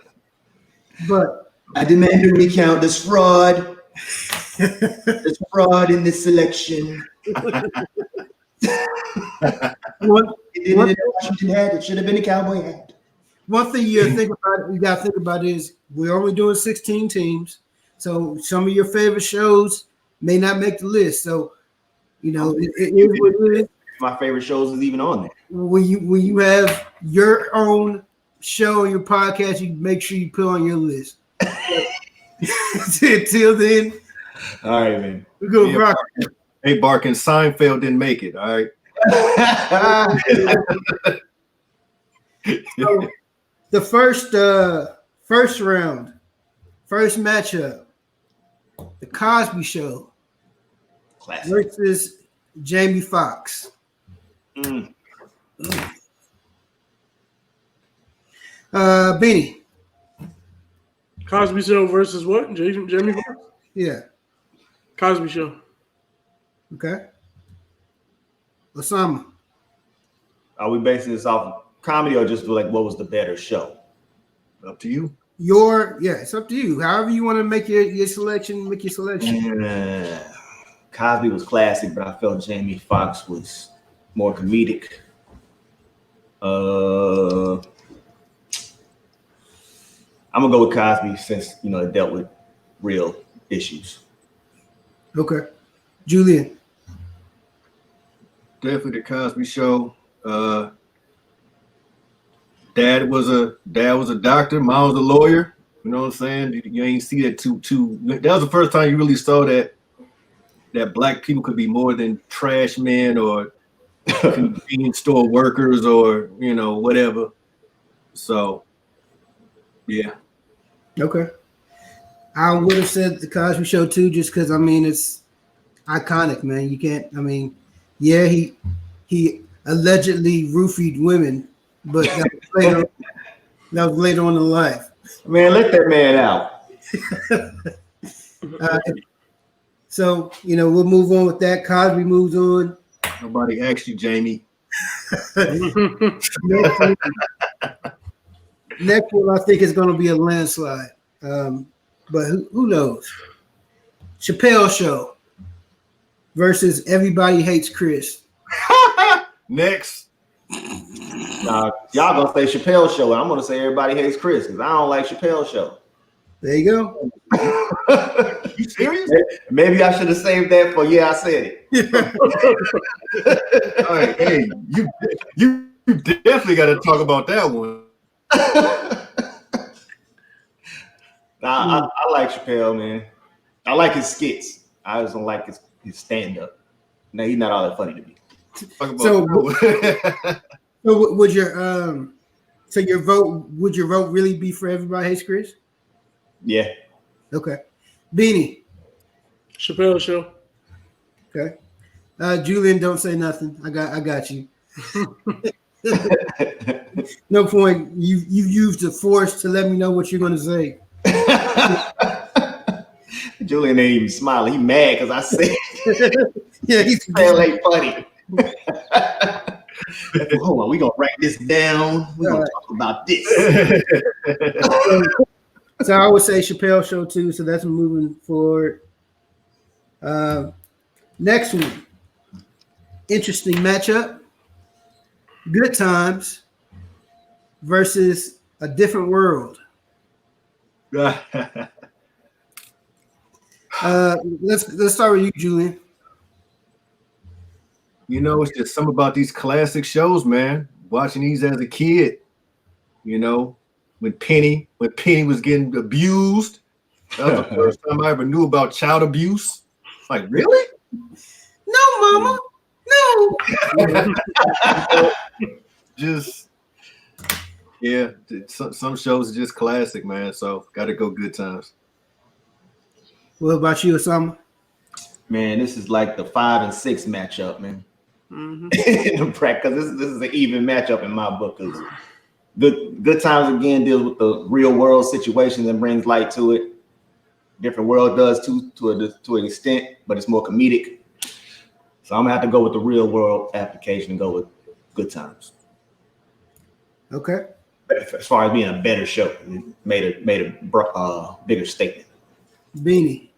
But I demand a recount. There's fraud. There's fraud in this selection. It didn't a Washington hat. It should have been a Cowboy hat. One thing you got to think about is we're only doing 16 teams. So some of your favorite shows may not make the list. So, it is what it is. My favorite shows is even on there. When you have your own show on your podcast, you make sure you put on your list. Until then, all right, man. We're going to rock. Hey, Barkin, Seinfeld didn't make it. All right. So, the first round, first matchup, The Cosby Show. Classic. Versus Jamie Foxx. Beanie. Cosby Show versus what? Jamie Foxx? Yeah. Cosby Show. Okay. Osama. Are we basing this off of comedy or just like what was the better show? Up to you. It's up to you. However you want to make your selection, make your selection. Cosby was classic, but I felt Jamie Foxx was more comedic. I'm gonna go with Cosby since it dealt with real issues. Okay. Julian. Definitely The Cosby Show. Dad was a doctor. Mom was a lawyer. You know what I'm saying? You ain't see that too. That was the first time you really saw that black people could be more than trash men or convenience store workers or whatever. So, yeah. Okay. I would have said the Cosby Show too, just because it's iconic, man. You can't. Yeah, he allegedly roofied women, but that was later on in life. Man, let that man out. So we'll move on with that. Cosby moves on. Nobody asked you, Jamie. Next one, I think is going to be a landslide. But who knows? Chappelle Show versus Everybody Hates Chris. Next. Y'all gonna say Chappelle Show, and I'm gonna say Everybody Hates Chris because I don't like Chappelle Show. There you go. You serious? Maybe I should have saved that for I said it. All right, hey, you definitely got to talk about that one. I like Chappelle, man. I like his skits. I just don't like his stand-up. No, he's not all that funny to me. So would your vote really be for Everybody Hates Chris? Yeah. Okay. Beanie. Chappelle Show. Okay. Julian, don't say nothing. I got you. No point. You used the force to let me know what you're gonna say. Julian ain't even smiling. He mad because I said yeah, he's ain't funny. Hold on, we gonna write this down. We're gonna talk about this. So I would say Chappelle Show too. So that's moving forward. Next one. Interesting matchup. Good Times versus A Different World. Let's start with you, Julian. It's just something about these classic shows, man. Watching these as a kid, when Penny was getting abused. That was the first time I ever knew about child abuse. Like, really? No, Mama. No. Just, yeah. Some shows are just classic, man. So, got to go Good Times. What about you, Osama? Man, this is like the 5 and 6 matchup, man. Mm-hmm. Because this is an even matchup in my book. Good Times again deals with the real world situations and brings light to it. Different World does too, to an extent, but it's more comedic. So I'm gonna have to go with the real world application and go with Good Times. Okay. As far as being a better show, it made a bigger statement. Beanie.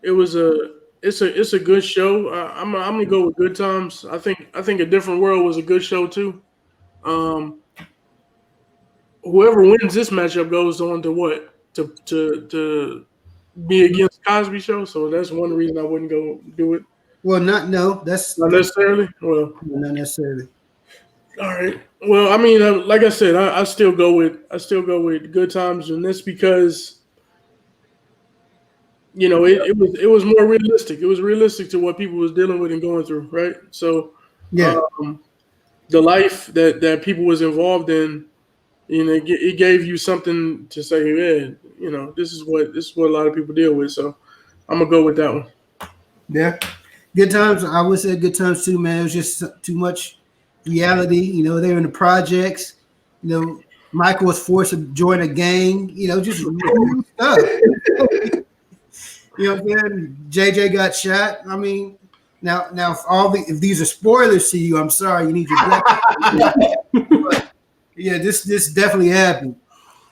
It's a good show. I'm gonna go with Good Times. I think A Different World was a good show too. Whoever wins this matchup goes on to what? To be against Cosby Show. So that's one reason I wouldn't go do it. Well, that's not necessarily. Well, not necessarily. All right. Well, I mean, like I said, I still go with Good Times, and that's because it was more realistic. It was realistic to what people was dealing with and going through, right? So yeah, the life that people was involved in, it gave you something to say, man, this is what a lot of people deal with. So I'm gonna go with that one. Yeah, Good Times. I would say Good Times too, man. It was just too much reality. They're in the projects. Michael was forced to join a gang. Just real stuff. You know what I'm saying? JJ got shot. I mean, now if these are spoilers to you, I'm sorry. You need your black. But, yeah, this definitely happened.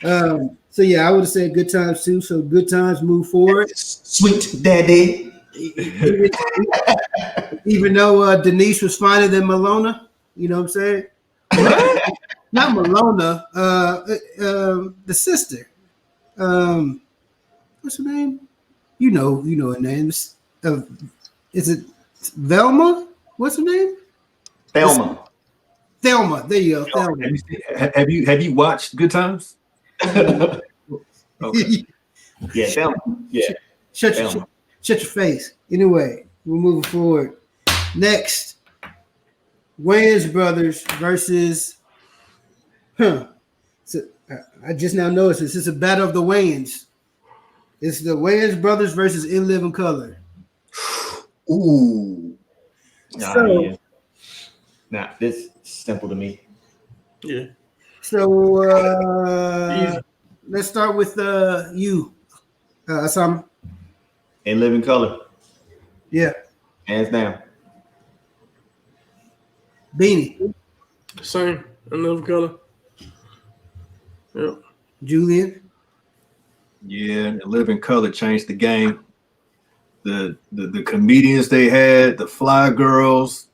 So yeah, I would have said Good Times too. So Good Times move forward. Sweet daddy. Even though Denise was finer than Malona, you know what I'm saying? Not Malona, the sister. What's her name? You know her name. Is it Velma? What's her name? Thelma. Thelma. There you go. Thelma. Have you watched Good Times? Okay. Yeah, Thelma. Yeah. Shut your face. Anyway, we're moving forward. Next, Wayans brothers versus. So, I just now noticed this is a battle of the Wayans. It's the Wayans brothers versus In Living Color. Ooh. So, Nah, this is simple to me. Yeah. So let's start with you, Osama. In Living Color, Yeah, hands down. Beanie, Same. In Living Color. Yep. Julian. Yeah, In Living Color changed the game. The comedians they had, the Fly Girls.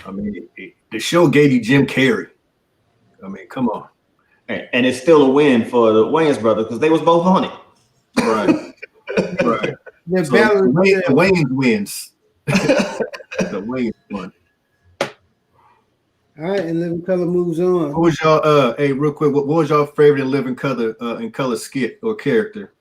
I mean, the show gave you Jim Carrey. I mean, come on. And it's still a win for the Wayans brothers because they was both on it. Right. Right. The So battle. Wayne wins. The Wayne won. All right, and Living Color moves on. What was y'all hey, real quick, what was y'all favorite In Living Color skit or character?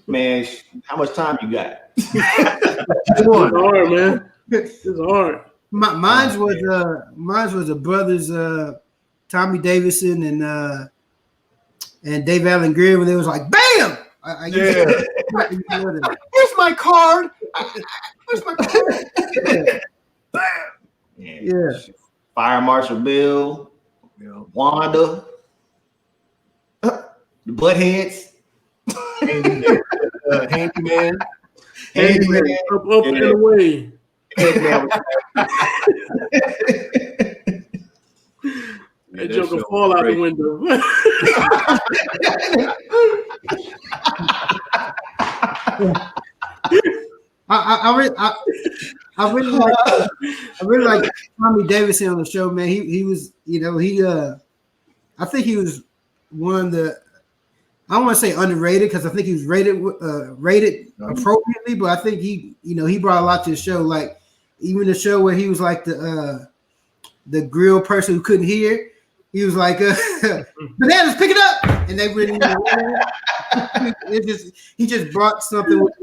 Man, how much time you got? It's hard, man. It's hard. Mine's was the brothers Tommy Davidson and Dave Allen Greer when they was like, bam! Where's my card? Where's my card? Bam! Yeah. Fire Marshal Bill, Wanda, the Buttheads, Handyman. Up and away. That joker fall out the window. I really like Tommy Davidson on the show, man. He was, I think he was one of the, I don't want to say underrated because I think he was rated appropriately, but I think he brought a lot to the show. Like even the show where he was like the grill person who couldn't hear, he was like, "Bananas, pick it up," and they really, he just brought something with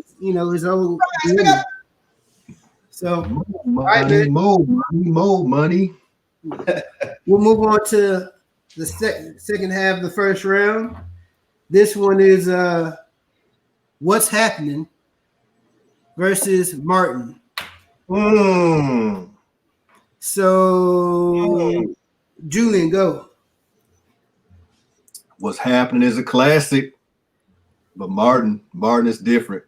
his own. So, money. We'll move on to the second half of the first round. This one is What's Happening versus Martin. So, Julian, go. What's Happening is a classic, but Martin is different.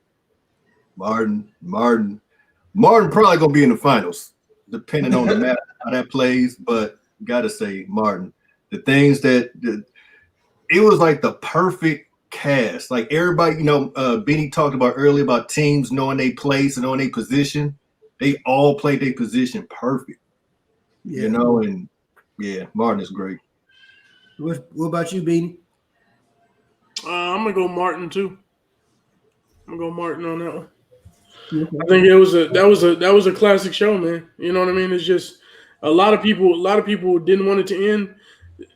Martin probably gonna be in the finals, depending on the map how that plays. But gotta say, Martin, the things it was like the perfect cast. Like everybody, Benny talked about earlier about teams knowing their place and knowing their position. They all played their position perfect. Yeah. And Martin is great. What about you, Beanie? I'm gonna go Martin too. I'm gonna go Martin on that one. I think that was a classic show, man. You know what I mean? It's just a lot of people didn't want it to end.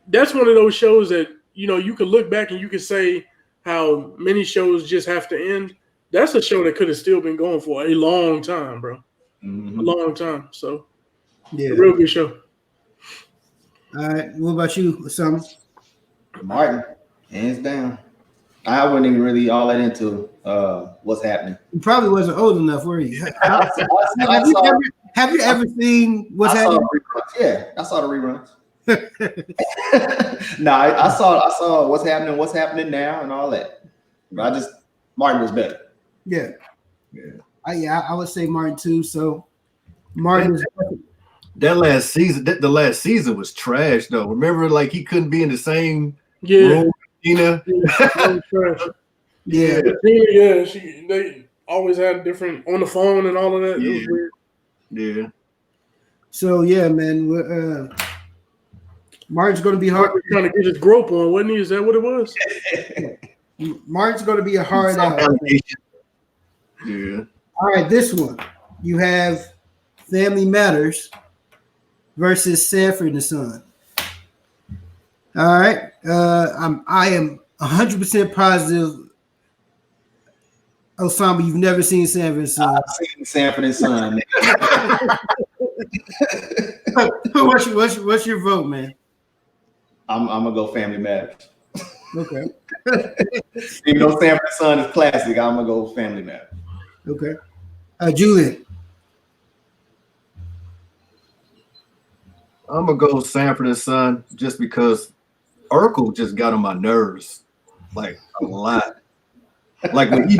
That's one of those shows that you could look back and you could say how many shows just have to end. That's a show that could have still been going for a long time, bro. Mm-hmm. A long time. So yeah, a real good show. All right, what about you, Osama? Martin, hands down. I wasn't even really all that into What's Happening. You probably wasn't old enough, were you? Have you ever seen What's Happening? Yeah, I saw the reruns. No, I saw What's Happening now, and all that. But Martin was better. Yeah. I would say Martin too. So Martin is. That last season, the last season was trash though. Remember, like he couldn't be in the same room. Yeah. Yeah. They always had different on the phone and all of that. Yeah. It was weird. Yeah. So yeah, man. Martin's going to be hard. Trying to get his grope on, wasn't he? Is that what it was? Martin's going to be a hard out. Yeah. All right, this one. You have Family Matters versus Sanford and Son. All right. I am 100% positive, Osama, you've never seen Sanford and Son. I've seen Sanford and Son. What's your vote, man? I'm gonna go Family Matters. Okay. Even though Sanford and Son is classic, I'm gonna go Family Matters. Okay. Julian. I'm gonna go Sanford and Son just because Urkel just got on my nerves, like a lot. Like when he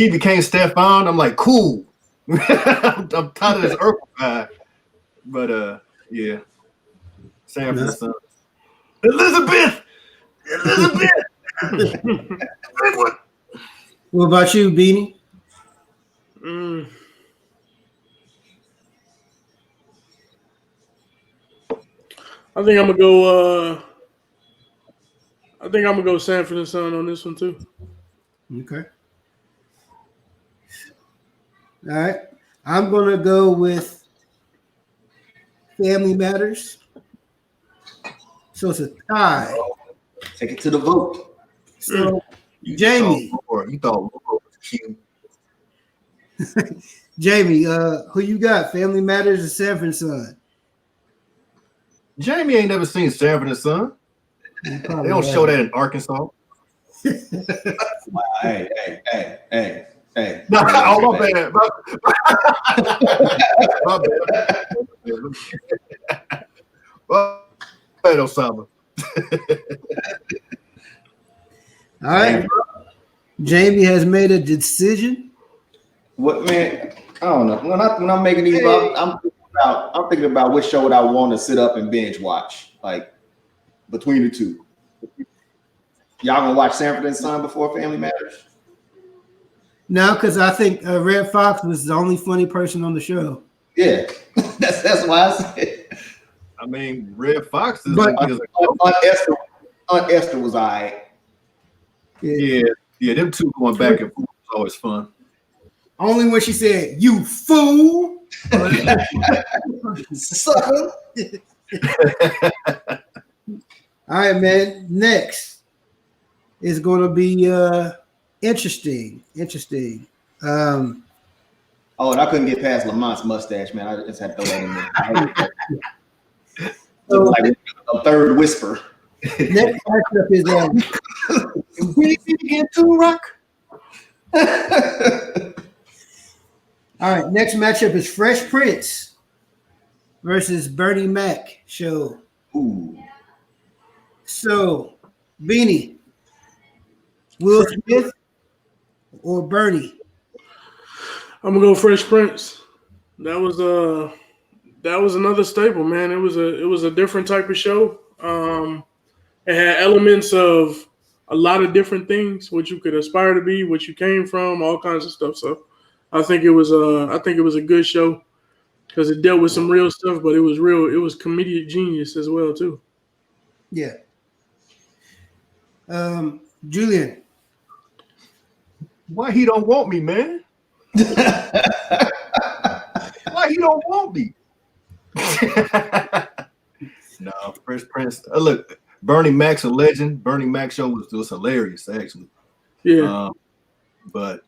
became Stefan, I'm like, cool. I'm tired of this Urkel guy. But yeah, Sanford and Son. Elizabeth. What about you, Beanie? I think I'm gonna go. I think I'm gonna go Sanford and Son on this one too. Okay. All right. I'm gonna go with Family Matters. So it's a tie. Take it to the vote. So Jamie. You thought Laura was cute. Jamie, who you got? Family Matters or Sanford and Son? Jamie ain't never seen Sanford and Son. They don't show that in Arkansas. Hey. No, oh, my bad. My bad. Well, Osama. All right. Jamie has made a decision. What, man? I don't know. When I'm making these, I'm thinking about which show would I want to sit up and binge watch, like between the two. Y'all gonna watch Sanford and Son before Family Matters? No, because I think Red Fox was the only funny person on the show. Yeah, that's why I said. I mean, Red Fox is But Aunt Esther was all right. Yeah, them two going back and forth was always fun. Only when she said, "You fool." Sucker. All right, man. Next is going to be interesting. Oh, and I couldn't get past Lamont's mustache, man. I just had to throw that in there. So, like a third whisper. next matchup is we begin to rock. all right. Next matchup is Fresh Prince versus Bernie Mac show. Ooh. So, Beanie, Will Smith or Bernie? I'm gonna go Fresh Prince. That was another staple, man. It was a different type of show. It had elements of a lot of different things, what you could aspire to be, what you came from, all kinds of stuff. So I think it was a good show because it dealt with some real stuff, but it was comedic genius as well too. Yeah. Julian. Why he don't want me, man? Why he don't want me? No, Fresh Prince. Look, Bernie Mac's a legend. Bernie Mac show was hilarious, actually. Yeah. But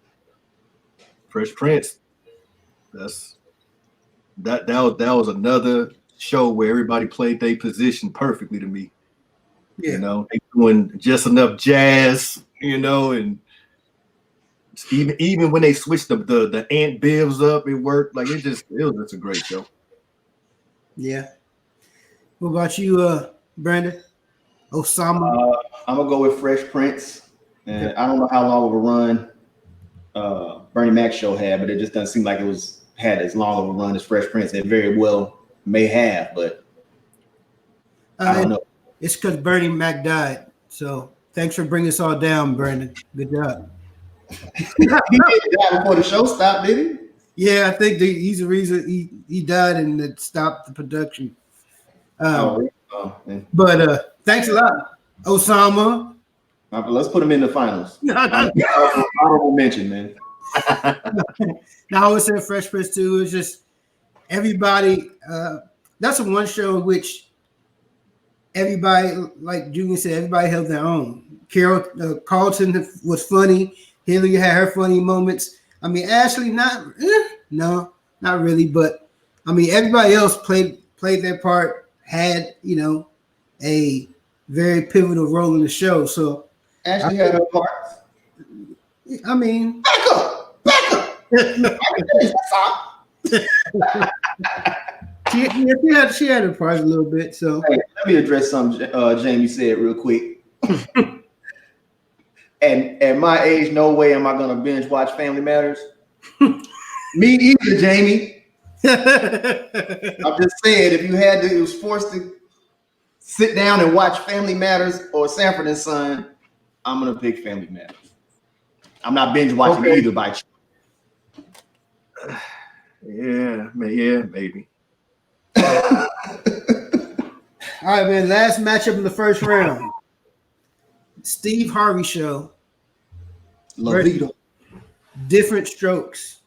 Fresh Prince, that was another show where everybody played their position perfectly to me. Yeah. You know, they doing just enough jazz, and even when they switched the Aunt Bivs up, it worked. Like it was just a great show. Yeah. What about you, Brandon? Osama? I'm gonna go with Fresh Prince, and I don't know how long of a run Bernie Mac show had, but it just doesn't seem like it had as long of a run as Fresh Prince. It very well may have, but I don't know. It's because Bernie Mac died. So thanks for bringing us all down, Brandon. Good job. He didn't die before the show stopped, did he? Yeah, I think he's the reason he died and it stopped the production. But thanks a lot, Osama. Let's put him in the finals. Honorable mention, man. Now I always said Fresh Prince too. It's just everybody. That's the one show which everybody, like Julian said, everybody held their own. Carlton was funny. Hillary had her funny moments. I mean, Ashley, no, not really. But I mean, everybody else played their part. Had a very pivotal role in the show. So Ashley had her part. I mean, Back up. she had her part a little bit. So hey, let me address something Jamie said real quick. And at my age, no way am I gonna binge watch Family Matters. Me either, Jamie. I'm just saying, if you had to, it was forced to sit down and watch Family Matters or Sanford and Son, I'm gonna pick Family Matters. I'm not binge watching either by choice. Yeah, maybe. all right, man. Last matchup in the first round. Steve Harvey Show. Different Strokes.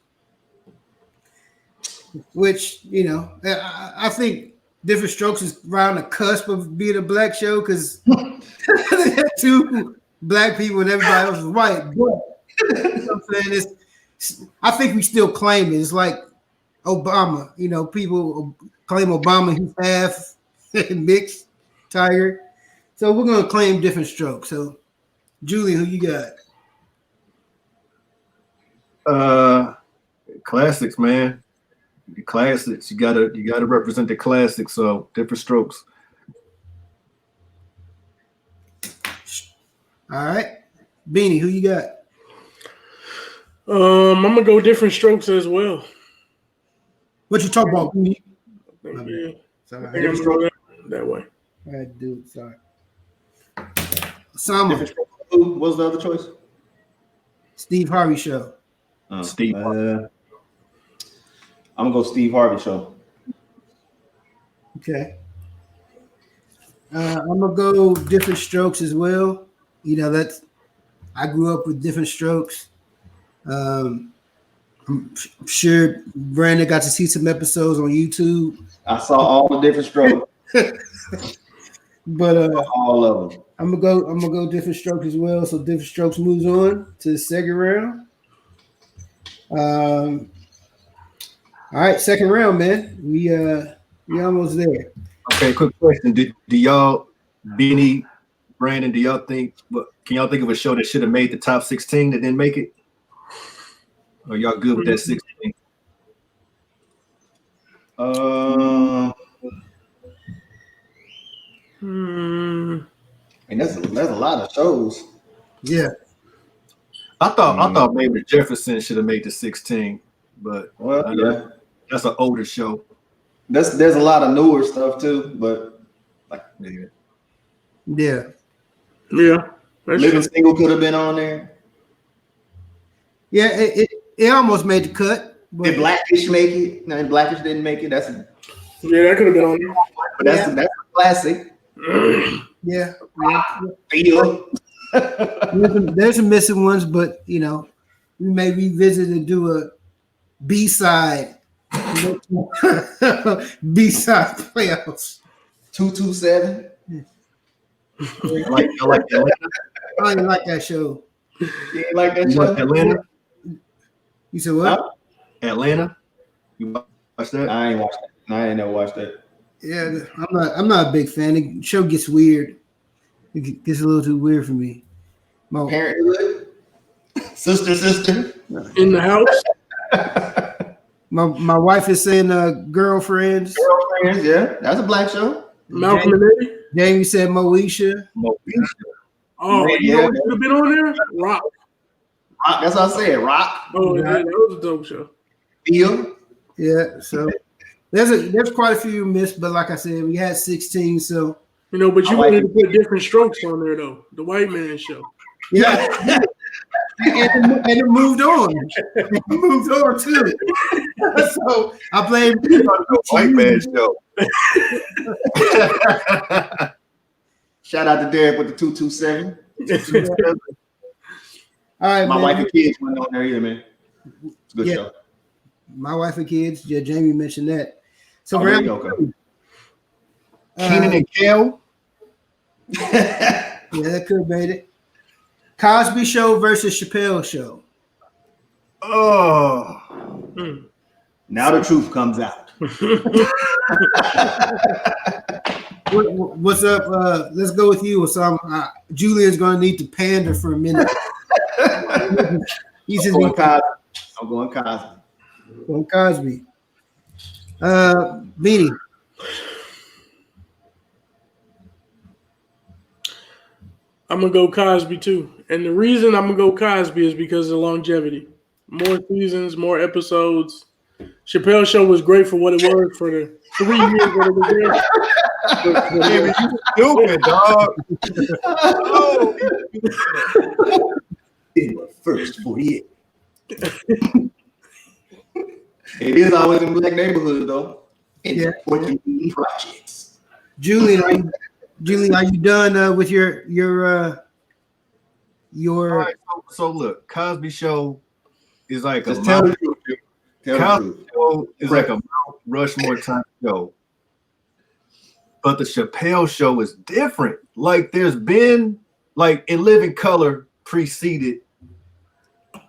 Which, I think Different Strokes is around the cusp of being a black show because they had two black people and everybody else is white. But I'm saying I think we still claim it. It's like Obama. People claim Obama, he's half mixed tiger. So we're gonna claim Different Strokes. So Julian, who you got? Classics, man. The classics. You gotta represent the classics. So Different Strokes. All right. Beanie, who you got? I'm gonna go Different Strokes as well. What you talk about, Beanie? Yeah. Sorry. I think I'm gonna go that way. I had to do it. Sorry. Sama. What was the other choice? Steve Harvey Show. Steve. I'm gonna go Steve Harvey Show. Okay. I'm gonna go Different Strokes as well. I grew up with Different Strokes. I'm sure Brandon got to see some episodes on YouTube. I saw all the Different Strokes. But all of them. I'm gonna go Different Strokes as well. So Different Strokes moves on to the second round. All right, second round, man. We almost there. Okay, quick question. Do y'all, Beanie, Brandon, can y'all think of a show that should have made the top 16 that didn't make it? Or y'all good with that 16? And that's a lot of shows. Yeah. I thought maybe Jefferson should have made the 16, but that's an older show. There's a lot of newer stuff too, but Yeah. Living Single could have been on there. Yeah, it almost made the cut. But Did Blackish make it? No, Blackish didn't make it. That could have been on there. But that's a classic. Yeah. There's some missing ones, but we may revisit and do a B-side. B-side playoffs. 227. I like Atlanta. I didn't like that show. You ain't like that show? Atlanta? You said what? Atlanta? You watched that? I ain't watched that. I ain't never watched that. Yeah, I'm not a big fan. The show gets weird. It gets a little too weird for me. Parenthood? Sister. In the house? My wife is saying Girlfriends. Girlfriends, yeah. That's a black show. Malcolm and Eddie? Jamie said Moesha. Oh, you know what could have been on there? Rock. That's what I said. Rock. Oh, yeah, that was a dope show. Bill. Yeah, so there's quite a few you missed, but like I said, we had 16, so but you wanted to put Different Strokes on there though. The white man show. Yeah. and it moved on. It moved on too. So I blame the white man show. Shout out to Derek with the 227. All right, My man. wife and kids went on there either, man. It's a good show. My Wife and Kids. Yeah, Jamie mentioned that. So There you go. Keenan and Kel. Yeah, that could have made it. Cosby Show versus Chappelle Show. Oh. Now the truth comes out. What's up? Let's go with you. So Julian's going to need to pander for a minute. He's I'm going Cosby. On Cosby. Beanie. I'm gonna go Cosby too, and the reason I'm gonna go Cosby is because of the longevity. More seasons, more episodes. Chappelle Show was great for what it was for the 3 years that it was there. Stupid, dog. In the first 48. It is always in black neighborhoods, though. In 14 projects. Julian, are you done with your All right, so look, Cosby Show is like Just a tell Mount, the truth. Tell Cosby the truth. Show is like a Mount Rushmore type show. But the Chappelle Show is different. Like there's been like In Living Color preceded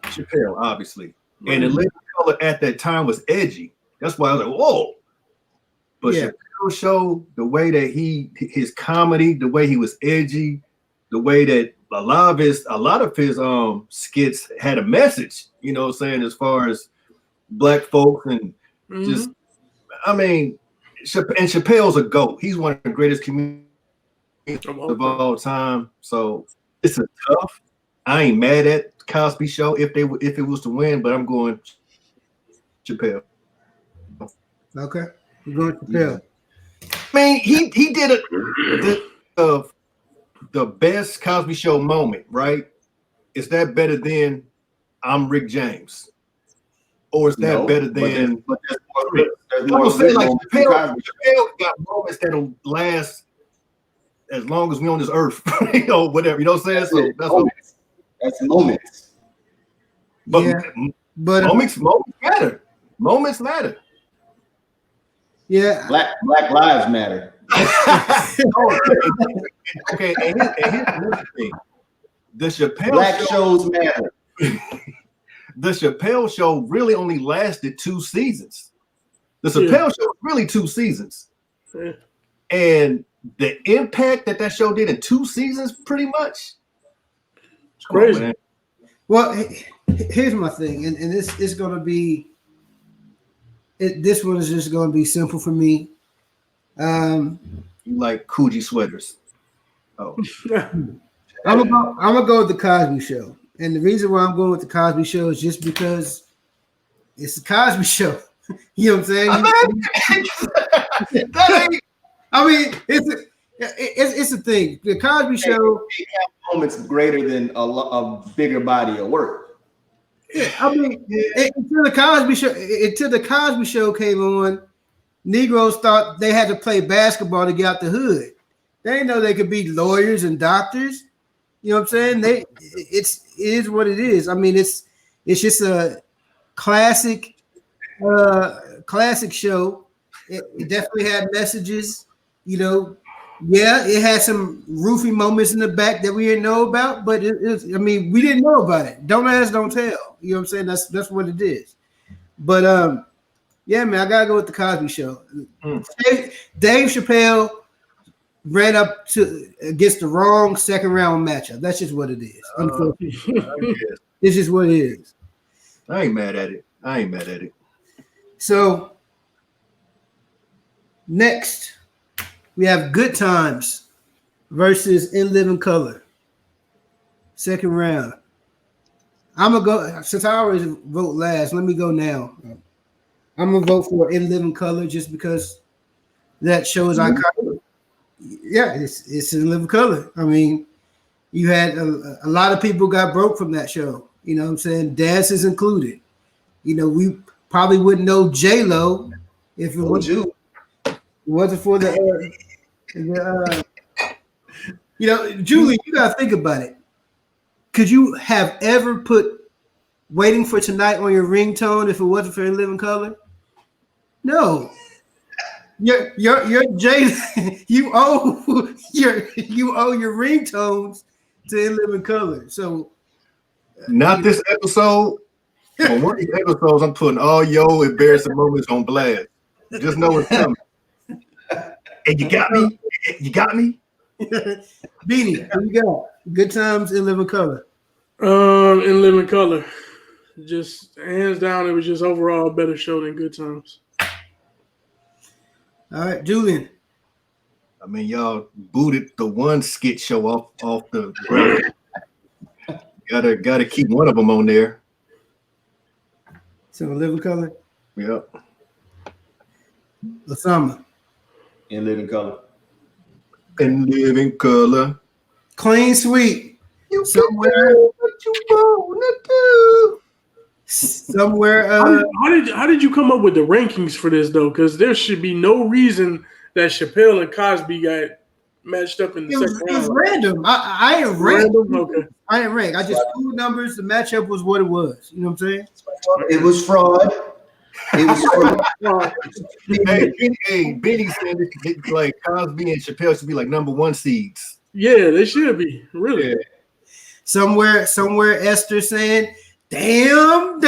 Chappelle, obviously. And In Living Color at that time was edgy. That's why I was like, whoa. But Chappelle Show, the way that his comedy, the way he was edgy, the way that a lot of his skits had a message, you know what I'm saying, as far as black folks and just, I mean, and Chappelle's a GOAT. He's one of the greatest comedians of all time. So it's a tough. I ain't mad at Cosby Show if it was to win, but I'm going Chappelle. Okay, we're going Chappelle. I mean, he did the best Cosby Show moment, right? Is that better than I'm Rick James? Or is that better than I'm gonna say like Chappelle got moments that'll last as long as we on this earth, you know, whatever, you know what I'm saying? So that's moments. But moments matter. Moments matter. Yeah. Black lives matter. Okay, and here's another thing. The Chappelle Black shows matter. The Chappelle Show really only lasted 2 seasons. The Chappelle Show was really 2 seasons. Yeah. And the impact that show did in 2 seasons, pretty much. It's crazy. Man. Well, here's my thing, and this is going to be. This one is just going to be simple for me. You like Coogee sweaters. Oh. I'm gonna go with the Cosby Show, and the reason why I'm going with the Cosby Show is just because it's the Cosby Show. You know what I'm saying? I mean, it's a thing. The Cosby Show Moments greater than a bigger body of work. Yeah, I mean, until the Cosby Show came on, Negroes thought they had to play basketball to get out the hood. They didn't know they could be lawyers and doctors. You know what I'm saying? It is what it is. I mean, it's just a classic show. It definitely had messages. You know, it had some roofy moments in the back that we didn't know about, but we didn't know about it. Don't ask, don't tell. You know what I'm saying? That's what it is. But yeah, man, I gotta go with the Cosby Show. Dave Chappelle ran up against the wrong second round matchup. That's just what it is. Unfortunately, it's just what it is. I ain't mad at it. So next, we have Good Times versus In Living Color. Second round. I'm going to go, since I always vote last, let me go now. I'm going to vote for In Living Color just because that shows iconic. Yeah, it's In Living Color. I mean, you had a lot of people got broke from that show. You know what I'm saying? Dances included. You know, we probably wouldn't know J-Lo if it wasn't for the you know, Julie, you gotta think about it. Could you have ever put waiting for tonight on your ringtone if it wasn't for In Living Color? No. You're Jay. You owe your ringtones to In Living Color. So not this episode. On one of these episodes, I'm putting all your embarrassing moments on blast. Just know it's coming. And you got me. You got me. Beanie, what you got? Good Times, In Living Color. In Living Color. Just hands down, it was just overall a better show than Good Times. All right, Julian. I mean, y'all booted the one skit show off the ground. Gotta keep one of them on there. So In Living Color. Yep. Osama. In Living Color. In Living Color. Clean Sweep. You Somewhere. can do what you wanna do. Somewhere. How did you come up with the rankings for this though? Because there should be no reason that Chappelle and Cosby got matched up in the second round. It was random. I ain't ranked. Okay. I ain't ranked. I just pulled numbers. The matchup was what it was. You know what I'm saying? It was fraud. It was fraud. Hey, Benny said it's like Cosby and Chappelle should be like number 1 seeds. Yeah, they should be. Really. Yeah. Somewhere Esther saying, damn.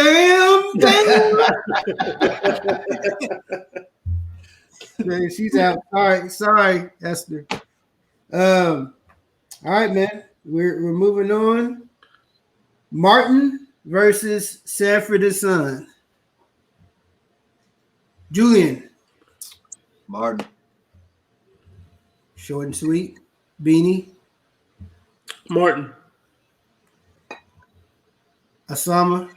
Man, she's out. All right, sorry, Esther. All right, man. We're moving on. Martin versus Sanford and Son. Julian. Martin. Short and sweet. Beanie. Martin. Osama.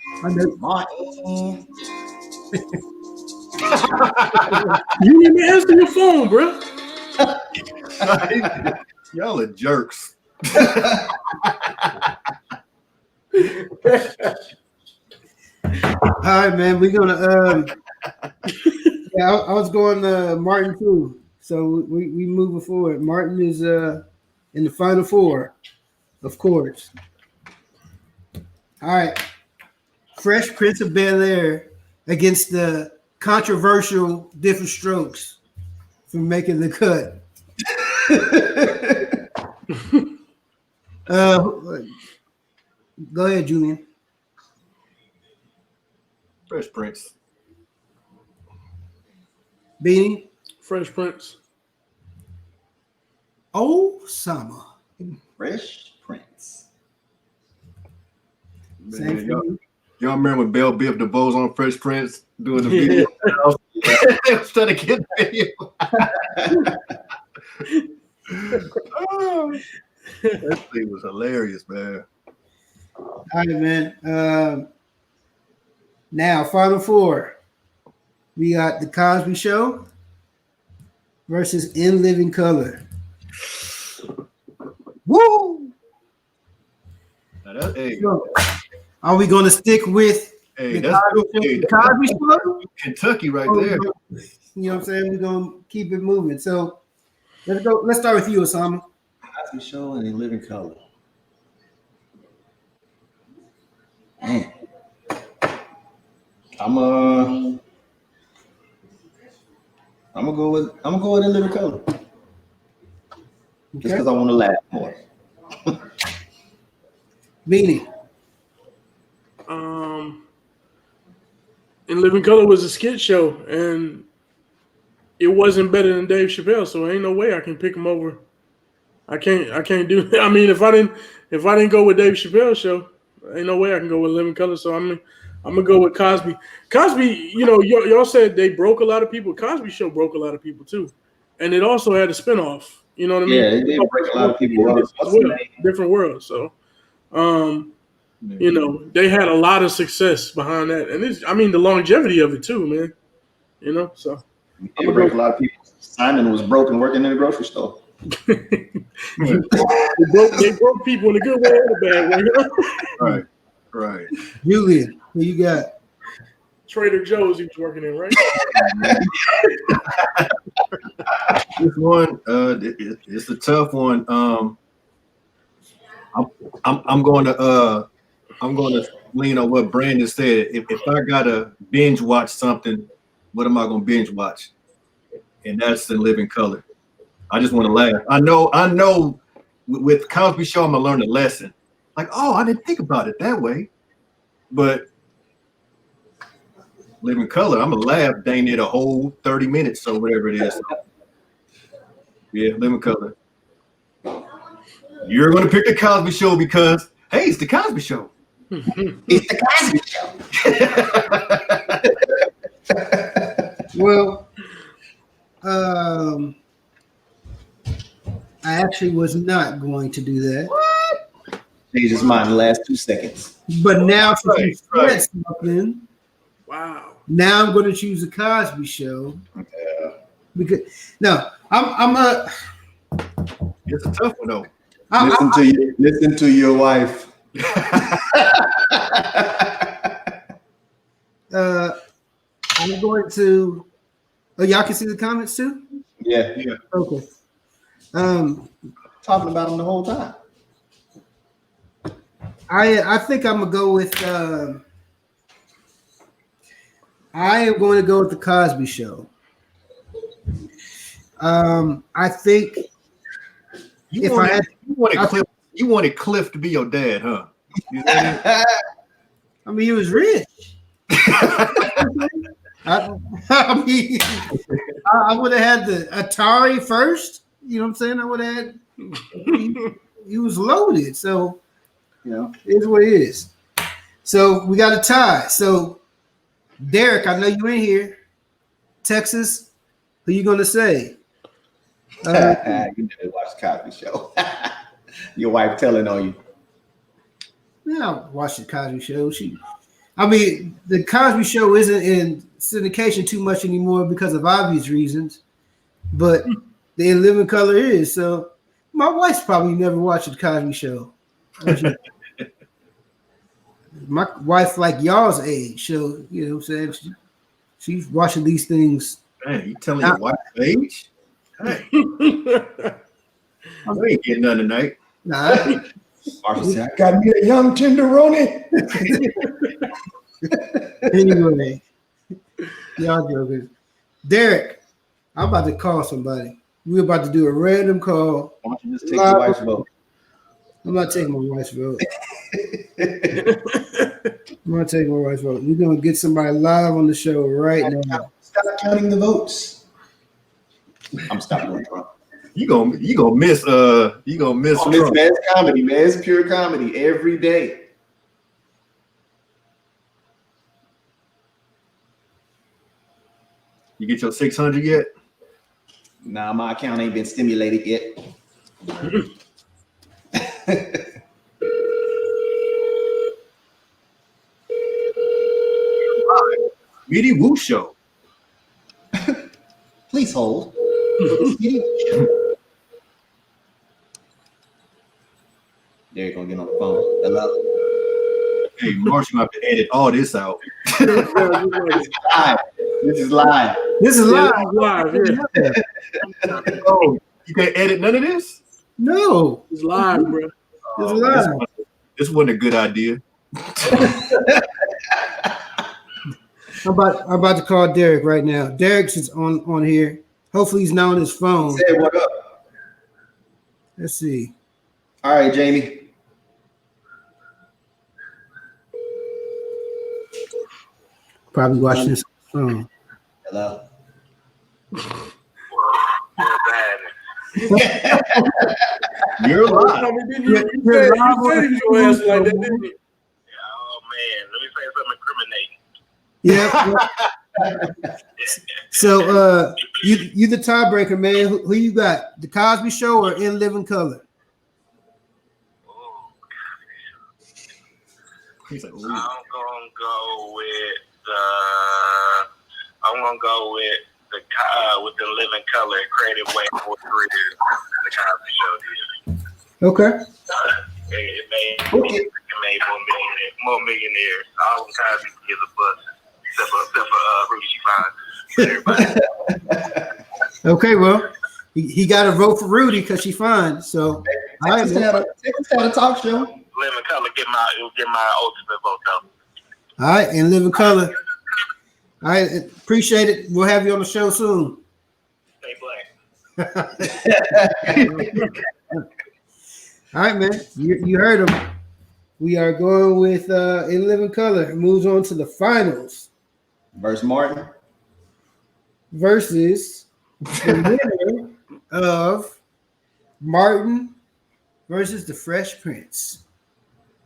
Martin. You didn't even answer your phone, bro. Y'all are jerks. All right, man. We're gonna yeah, I was going Martin too. So we moving forward. Martin is in the final 4, of course. All right. Fresh Prince of Bel-Air against the controversial Different Strokes for making the cut. Go ahead, Julian. Fresh Prince. Beanie. Fresh Prince. Osama. Fresh Prince. Man, y'all remember when Belle Biv DeVoe's on Fresh Prince doing the video? They was trying to get the video. That thing was hilarious, man. All right, man. Now, final 4. We got The Cosby Show versus In Living Color. Woo! Now hey, So, are we going to stick with hey, the that's Cosby Show? Kentucky right Or there. you know what I'm saying? We're going to keep it moving. So, let's go. Let's start with you, Osama. Cosby Show and In Living Color. Man. I'm gonna go with In Living Color. Just because I want to laugh more. Beanie. In Living Color was a skit show, and it wasn't better than Dave Chappelle, so ain't no way I can pick him over. I can't do that. I mean, if I didn't go with Dave Chappelle's show, ain't no way I can go with Living Color. So I'm gonna go with Cosby. Cosby, you know, y'all said they broke a lot of people. Cosby show broke a lot of people too, and it also had a spinoff. You know what I mean? Yeah, it did break a lot of people as well. Different worlds. So, you know, they had a lot of success behind that, and the longevity of it too, man. You know, so it broke a lot of people. Simon was broken working in the grocery store. they broke people in a good way and a bad way. You know? Right. Julian, who you got? Trader Joe's he was working in, right? This one, it's a tough one. I'm going to lean on what Brandon said. If I gotta binge watch something, what am I gonna binge watch? And that's In Living Color. I just want to laugh. I know. With Cosby Show, I'm gonna learn a lesson. Like, oh, I didn't think about it that way. But Living Color, I'm gonna laugh dang near the whole 30 minutes or whatever it is. So, yeah, Living Color. You're gonna pick the Cosby Show because hey, it's the Cosby Show. It's the Cosby Show. Well, I actually was not going to do that. What? Changed his mind in the last 2 seconds. But now since you said something, Wow. now I'm going to choose the Cosby Show. Yeah. Because no, I'm a. It's a tough one though. Listen to your wife. I'm going to. Oh, y'all can see the comments too. Yeah. Okay. Talking about him the whole time. I think I'm gonna go with. I am going to go with the Cosby Show. I think You wanted Cliff to be your dad, huh? I mean, he was rich. I mean, I would have had the Atari first. You know what I'm saying? I would have had. He was loaded, so it is what it is. So we got a tie. So Derek, I know you in here. Texas, who you gonna say? You never watched the Cosby Show. Your wife telling on you. Yeah, I watched the Cosby Show. I mean, the Cosby Show isn't in syndication too much anymore because of obvious reasons, but the In Living Color is. So my wife's probably never watched the Cosby Show. My wife, like y'all's age, so you know what I'm saying? She's watching these things. Man, you telling your wife's age? Hey. I ain't getting none tonight. Nah. Marshall said, I got me a young tenderoni. Anyway, y'all joking. Derek, I'm about to call somebody. We're about to do a random call. Why don't you just take your wife's vote? I'm not taking my wife's vote. I'm not taking my wife's vote. We're gonna get somebody live on the show right now. Stop counting the votes. I'm stopping Trump. You gonna miss Trump. Man, it's comedy, man. It's pure comedy every day. You get your 600 yet? Nah, my account ain't been stimulated yet. Smitty Woo Show. Please hold. There you go, get on the phone. Hello. Hey, Marshall, have to edit all this out. This is live. This is live. Yeah. Oh, you can't edit none of this? No, It's live, bro. it's live. This wasn't a good idea. I'm about to call Derek right now. Derek's is on here. Hopefully he's not on his phone. Say what up. Let's see. All right, Jamie. Probably watching this phone. Hello. You're live. You said your ass like that, didn't you? Oh man, let me say something incriminating. Yeah. So you the tiebreaker, man. Who you got? The Cosby Show or In Living Color? He's like, I'm gonna go with the Living Color created way more career than the Cosby Show did. Okay. It made more millionaires. All the Cosby kids are bust, except for Rudy. She fine. Okay. Well, he got a vote for Rudy because she fine. So Texas had a talk show. Living Color get my ultimate vote though. All right, and Live in Color. All right, appreciate it. We'll have you on the show soon. Stay black. All right, man. You heard him. We are going with In Living Color. It moves on to the finals Versus Martin. versus the winner of Martin versus the Fresh Prince.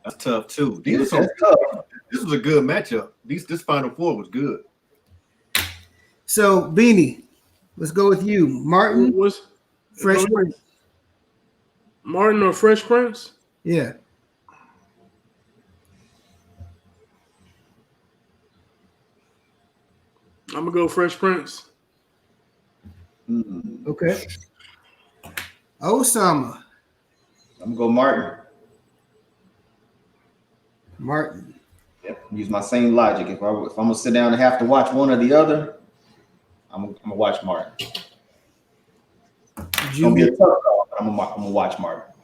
That's tough too. That's tough. This was a good matchup. This Final Four was good. So, Beanie, let's go with you. Martin, Was Fresh Prince. Martin or Fresh Prince? Yeah. I'm gonna go Fresh Prince. Okay. Osama. I'm gonna go Martin. Martin. Yep. Use my same logic. If I'm gonna sit down and have to watch one or the other, I'm gonna watch Martin. It's gonna be a tough call, but I'm gonna watch Martin.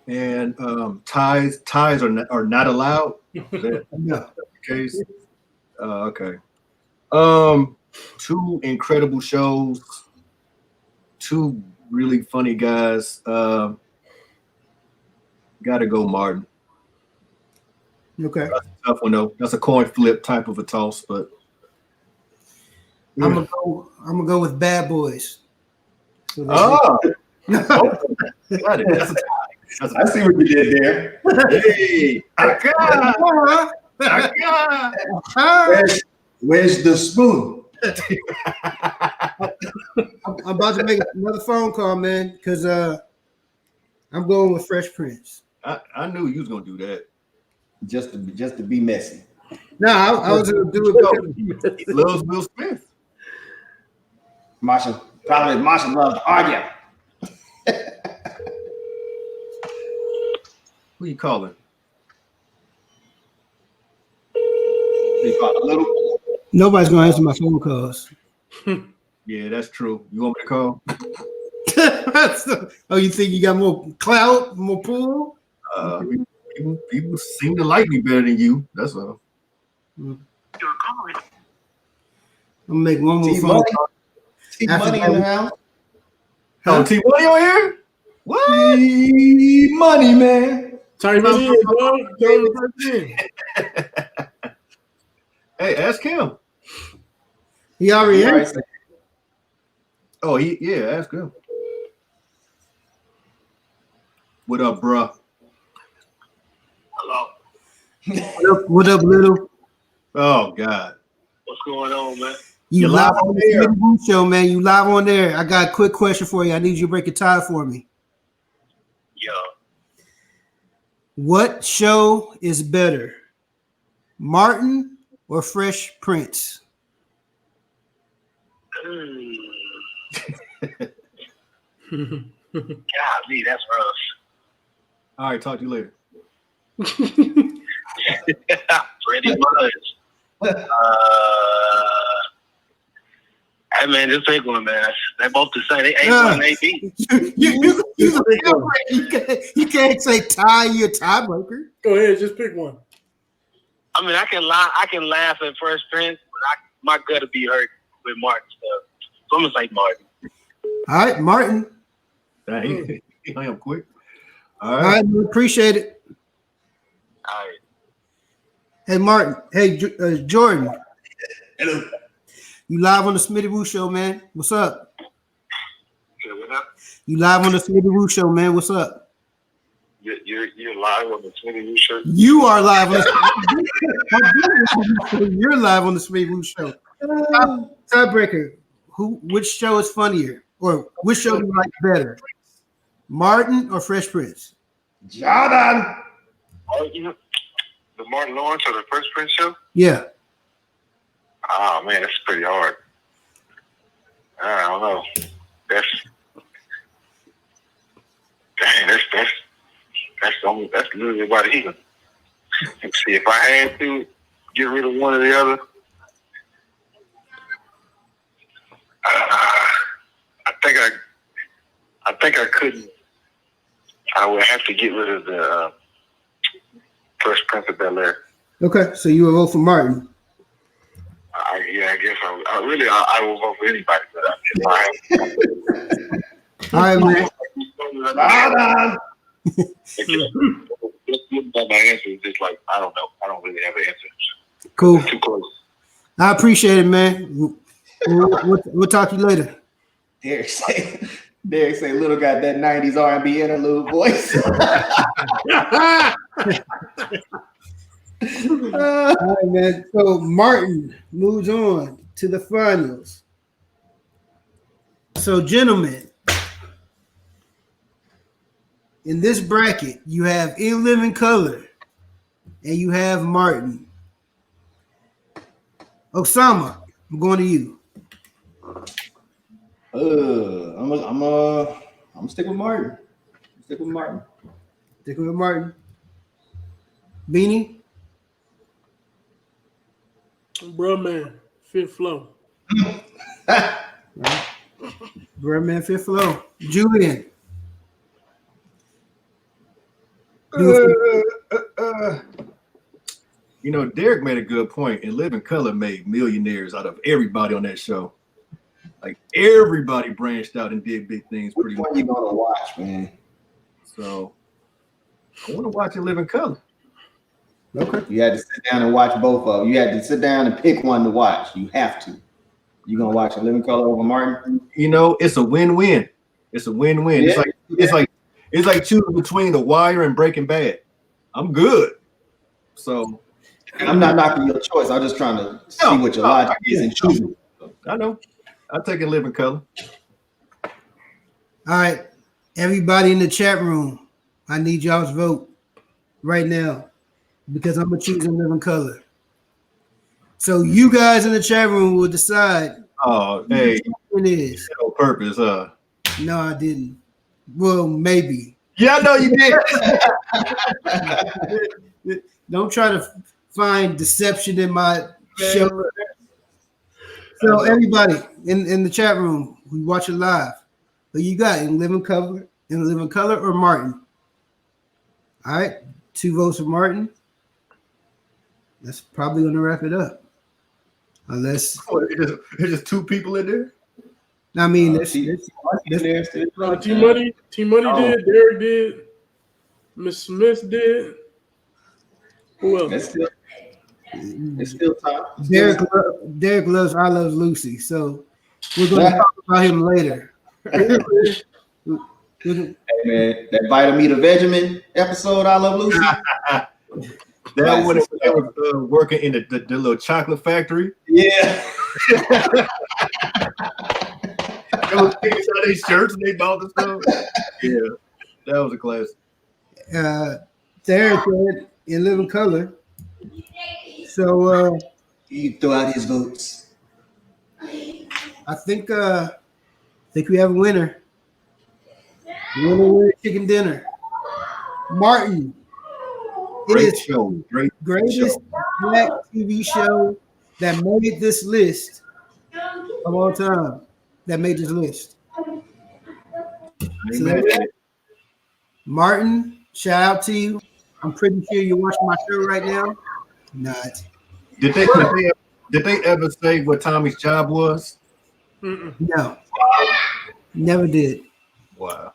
And ties are not allowed. Is that No. the case? Okay. Two incredible shows. Two really funny guys. Got to go Martin. Okay. That's a tough one though. That's a coin flip type of a toss, but I'm gonna go with Bad Boys. So got it. That's a tie. I see what you did there. Hey, I got. Where's the spoon? I'm about to make another phone call, man, because I'm going with Fresh Prince. I knew you was gonna do that. Just to be messy. No, I was gonna do it. He loves Will Smith. Marsha loves to argue. Who you calling? They call it a little. Nobody's gonna answer my phone calls. Yeah, that's true. You want me to call? Oh, you think you got more clout, more pull? People seem to like me better than you. That's all. I'm gonna make one more phone T-Money. call. T-Money in the house. Oh, T-Money on here? What? T-Money, man. Type it in, dog. Type it in. Hey, ask him. He already answered. Oh, ask him. What up, bruh? Hello. What up, little? Oh, God. What's going on, man? You You're live live on on the air. Smitty Woo Show, man. You live on there. I got a quick question for you. I need you to break a tie for me. Yo. What show is better, Martin or Fresh Prince? Golly, that's rough. All right, talk to you later. Pretty much. Hey man, just pick one, man. They both the same. They A1 and AB. You can't say tie. You're a tiebreaker. Go ahead, just pick one. I mean, I can laugh at Fresh Prince, but my gut would be hurt with Martin stuff. So I'm gonna say Martin. All right, Martin. Dang, I am quick. All All right. right, we appreciate it. All right. Hey, Martin. Hey, Jordan. Hello. You live on the Smitty Woo Show, man. What's up? Yeah, what up? You live on the Smitty Woo Show, man. What's up? You're live on the Smitty Woo Show. You are live on the You're live on the Smitty Woo Show. Tiebreaker. Which show is funnier? Or which show do you like better? Martin or Fresh Prince? Jordan. The Martin Lawrence or the Fresh Prince show? Yeah. Oh man, that's pretty hard. I don't know. That's literally about it even. Let's see, if I had to get rid of one or the other, I think I couldn't. I would have to get rid of the Fresh Prince of Bel-Air. Okay, so you will vote for Martin. I guess I will vote for anybody, but All right, man. My answer is just like I don't know. I don't really have an answer. Cool. It's too close. I appreciate it, man. We'll talk to you later. Derek say, little got that 90s R&B interlude voice. All right, man. So Martin moves on to the finals. So, gentlemen, in this bracket, you have In Living Color and you have Martin. Osama, I'm going to you. I'm stick with Martin. Stick with Martin. Beanie? Bruh, man, fifth flow. Bruh, man, fifth flow. Julian? Derek made a good point. And Living Color made millionaires out of everybody on that show. Like everybody branched out and did big things. Which one you gonna watch, man? So I want to watch In Living Color. Okay. You had to sit down and watch both of them. You had to sit down and pick one to watch. You have to. You gonna watch In Living Color over Martin? It's a win-win. It's a win-win. Yeah. It's like choosing between The Wire and Breaking Bad. I'm good. So I'm not knocking your choice. I'm just trying to see what your logic is and choosing. I know. I'll take In Living Color. All right. Everybody in the chat room, I need y'all's vote right now because I'm going to choose In Living Color. So you guys in the chat room will decide. Oh, hey. It is. On purpose, huh? No, I didn't. Well, maybe. Yeah, I know you did. Don't try to find deception in my show. So everybody in the chat room, we watch it live. Who you got? In Living Color or Martin? All right, 2 votes for Martin. That's probably gonna wrap it up. Unless there's just 2 people in there. I mean, T Money did, Derek did, Miss Smith did. Who else? It's still time. Derek loves I Love Lucy, so we're gonna talk about him later. Hey man, that Vitamita Vegemin episode, I Love Lucy. That when they was working in the little chocolate factory. Yeah. They was taking out their shirts and they bought the stuff. Yeah, that was a classic. Derek said In Living Color. So he threw out his votes. I think we have a winner. Winner chicken dinner. Martin. Great show. Greatest black TV show that made this list of all time. That made this list. So, Martin, shout out to you. I'm pretty sure you're watching my show right now. Not. Did they ever say what Tommy's job was? No. Never did. Wow.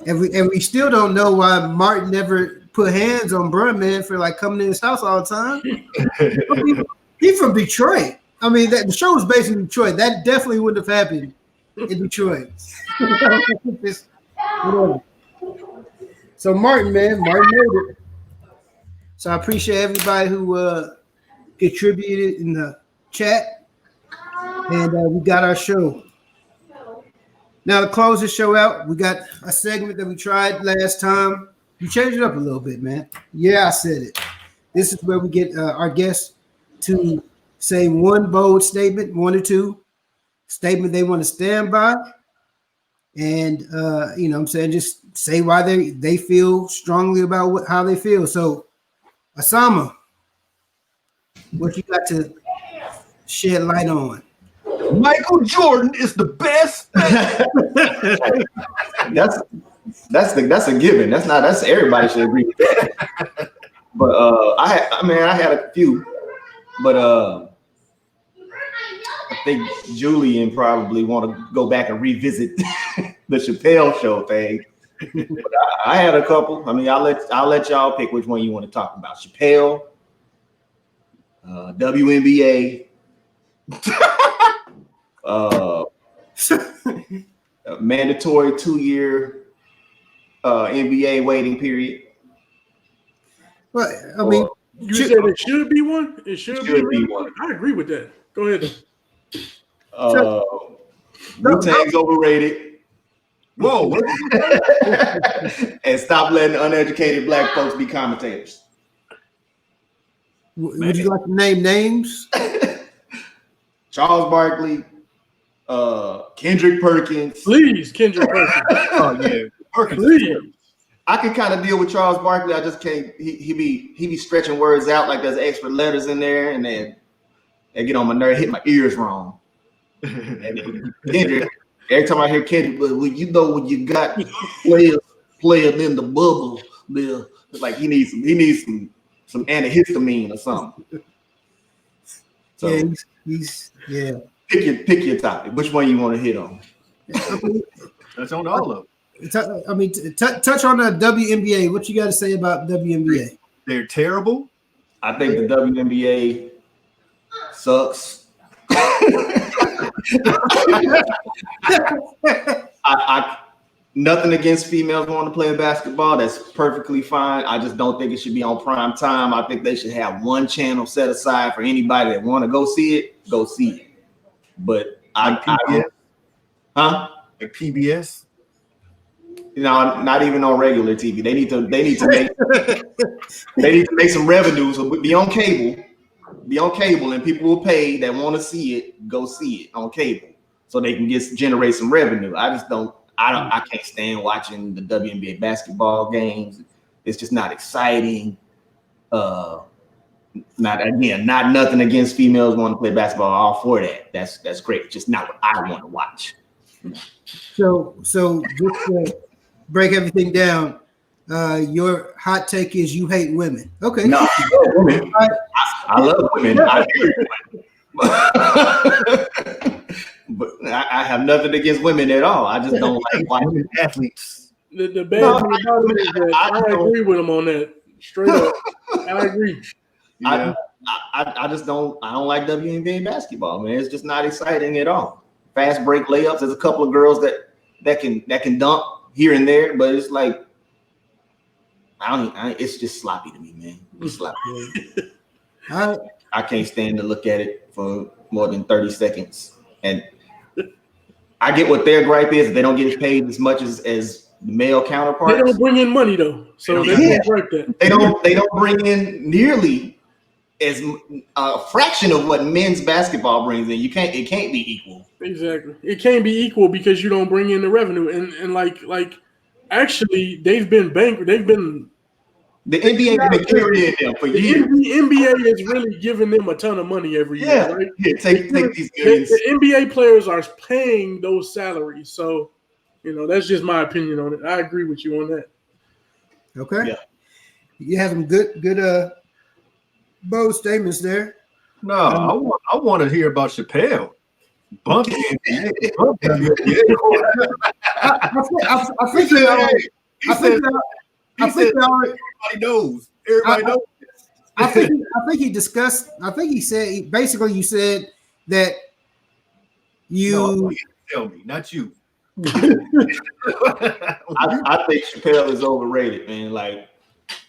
And we still don't know why Martin never put hands on Brun for like coming in his house all the time. He's from Detroit. I mean, the show was based in Detroit. That definitely wouldn't have happened in Detroit. So Martin made it. So I appreciate everybody who contributed in the chat. And we got our show. Now to close the show out, we got a segment that we tried last time. We changed it up a little bit, man. Yeah, I said it. This is where we get our guests to say one bold statement, 1 or 2 statement they want to stand by. And, you know what I'm saying, just say why they feel strongly about how they feel. So, Osama, what you got to shed light on? Michael Jordan is the best. That's a given. That's everybody should agree with that. But I had a few, but I think Julian probably want to go back and revisit the Chappelle Show thing. But I had a couple. I mean, I'll let y'all pick which one you want to talk about. Chappelle, WNBA, mandatory 2-year NBA waiting period. Well, I mean, you said it should be one. It should be one. I agree with that. Go ahead. Wu-Tang's overrated. Whoa. And stop letting uneducated black folks be commentators. would you like to name names? Charles Barkley, Kendrick Perkins. Please, Kendrick Perkins. Oh yeah, Perkins. Please. I can kind of deal with Charles Barkley. I just can't. He be stretching words out like there's extra letters in there, and then they get on my nerve, hit my ears wrong. Kendrick, every time I hear Kendrick, but when you got players in the bubble, it's like he needs some antihistamine or something. So yeah. Pick your topic. Which one you want to hit on? That's on all of them. Touch on the WNBA. What you got to say about WNBA? They're terrible. I think the WNBA sucks. I nothing against females wanting to play basketball. That's perfectly fine. I just don't think it should be on prime time. I think they should have one channel set aside for anybody that want to go see it. Go see it. But Like PBS. Not even on regular TV. They need to make some revenue. So be on cable, and people will pay that want to see it. Go see it on cable, so they can generate some revenue. I can't stand watching the WNBA basketball games. It's just not exciting. Not nothing against females wanting to play basketball. All for that. That's great. Just not what I want to watch. So just to break everything down, your hot take is you hate women. Okay. No, I love women. I love women. I do. But I have nothing against women at all. I just don't like watching athletes. The bad thing about it is that I agree with him on that. Straight up. I agree. Yeah. I just don't. I don't like WNBA basketball, man. It's just not exciting at all. Fast break layups. There's a couple of girls that can dunk here and there, but it's like it's just sloppy to me, man. It's sloppy. I can't stand to look at it for more than 30 seconds. And I get what their gripe is. They don't get paid as much as the male counterparts. They don't bring in money though, so they don't gripe that. They don't bring in nearly as a fraction of what men's basketball brings in. It can't be equal. Exactly. It can't be equal because you don't bring in the revenue. And like actually they've been bankrupt. The NBA has been carrying them for years. The NBA is really giving them a ton of money every year. Right? Yeah, take these millions. The NBA players are paying those salaries. So, that's just my opinion on it. I agree with you on that. Okay. Yeah. You have some good bold statements there. No, I want to hear about Chappelle. I think everybody knows. Everybody knows. I think he discussed. I think he said basically you said that you. No, tell me, not you. I think Chappelle is overrated, man. Like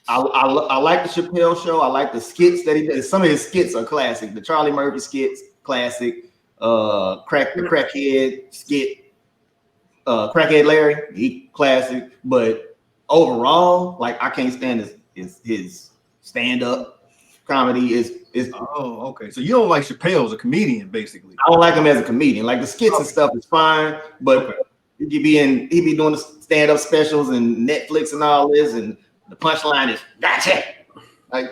I like the Chappelle Show. I like the skits that he does. Some of his skits are classic. The Charlie Murphy skits, classic. Crackhead skit, Crackhead Larry, he classic. But overall, like I can't stand his stand-up comedy. Is Oh, okay. So you don't like Chappelle as a comedian, basically. I don't like him as a comedian. Like the skits and stuff is fine, but he be doing the stand-up specials and Netflix and all this, and the punchline is gotcha. Like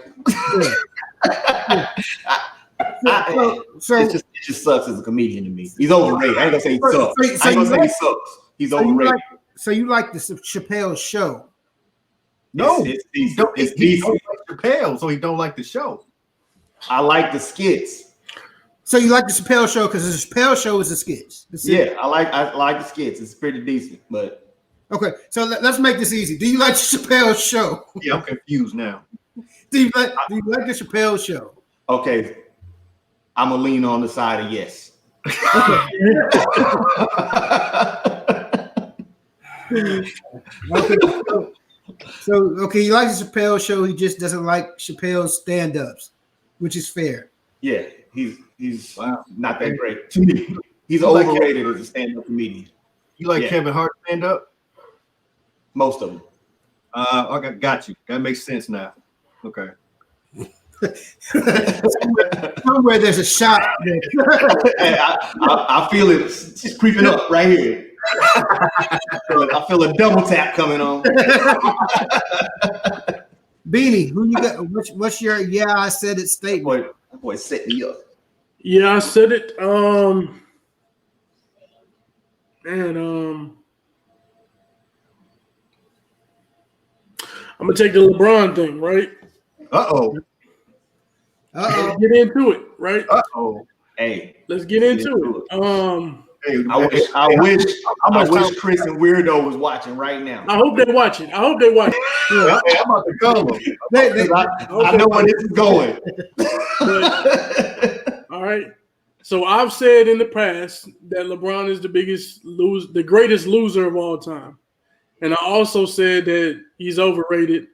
it just sucks as a comedian to me. He's overrated. I ain't gonna say he sucks. I ain't gonna say he sucks. He's overrated. So you like the Chappelle Show? No, it's decent. Chappelle, so he don't like the show. I like the skits. So you like the Chappelle Show because the Chappelle Show is the skits. Yeah, I like the skits. It's pretty decent, but okay. So let's make this easy. Do you like the Chappelle Show? Yeah, I'm confused now. Do you like the Chappelle Show? okay. I'm gonna lean on the side of yes. Okay. So okay, he likes the Chappelle Show. He just doesn't like Chappelle's stand-ups, which is fair. Yeah, he's not that great to me. He's overrated as a stand-up comedian. You like Kevin Hart stand up? Most of them. Okay, got you. That makes sense now. Okay. Somewhere there's a shot. Hey, I feel it creeping up right here. I feel a double tap coming on. Beanie, who you got? What's your I said it statement? That boy set me up. Yeah, I said it. I'm gonna take the LeBron thing, right? Uh-oh. Uh-oh. Get into it, right? Uh-oh. Hey, let's get into it. Hey, I wish Chris and Weirdo was watching right now. I hope they watch it. I'm about to call them. I know where this is going. All right. So I've said in the past that LeBron is the greatest loser of all time. And I also said that he's overrated.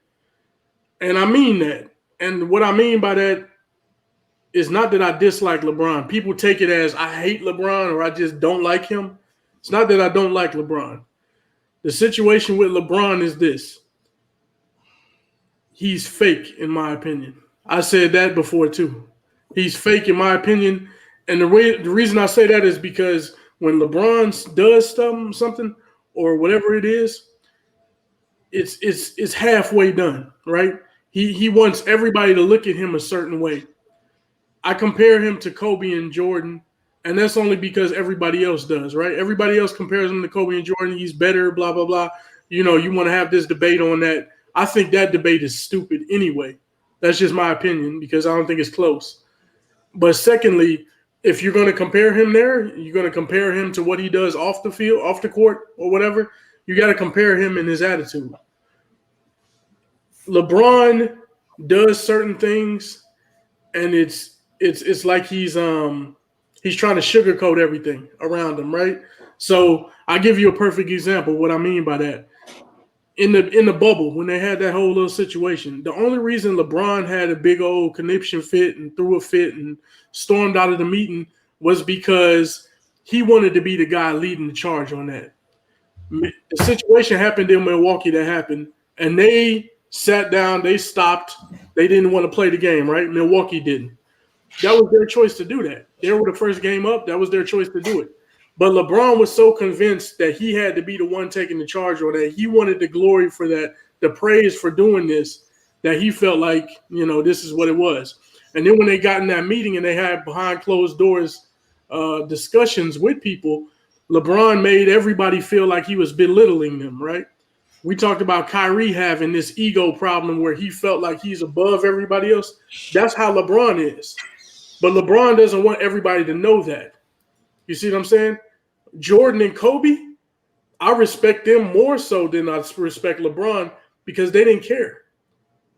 And I mean that. And what I mean by that is not that I dislike LeBron. People take it as I hate LeBron or I just don't like him. It's not that I don't like LeBron. The situation with LeBron is this. He's fake, in my opinion. I said that before, too. He's fake, in my opinion. And the reason I say that is because when LeBron does something or whatever it is, it's halfway done, right? He wants everybody to look at him a certain way. I compare him to Kobe and Jordan, and that's only because everybody else does, right? Everybody else compares him to Kobe and Jordan. He's better, blah, blah, blah. You know, you want to have this debate on that. I think that debate is stupid anyway. That's just my opinion because I don't think it's close. But secondly, if you're going to compare him there, you're going to compare him to what he does off the field, off the court or whatever, you got to compare him in his attitude. LeBron does certain things, and it's like he's trying to sugarcoat everything around him, right? So I'll give you a perfect example of what I mean by that. In the bubble, when they had that whole little situation, the only reason LeBron had a big old conniption fit and threw a fit and stormed out of the meeting was because he wanted to be the guy leading the charge on that. The situation happened in Milwaukee that happened, and they sat down, they stopped, they didn't want to play the game, right? Milwaukee didn't. That was their choice to do that. They were the first game up. That was their choice to do it. But LeBron was so convinced that he had to be the one taking the charge or that he wanted the glory for that, the praise for doing this, that he felt like, you know, this is what it was. And then when they got in that meeting and they had behind closed doors discussions with people, LeBron made everybody feel like he was belittling them, right? We talked about Kyrie having this ego problem where he felt like he's above everybody else. That's how LeBron is. But LeBron doesn't want everybody to know that. You see what I'm saying? Jordan and Kobe, I respect them more so than I respect LeBron because they didn't care.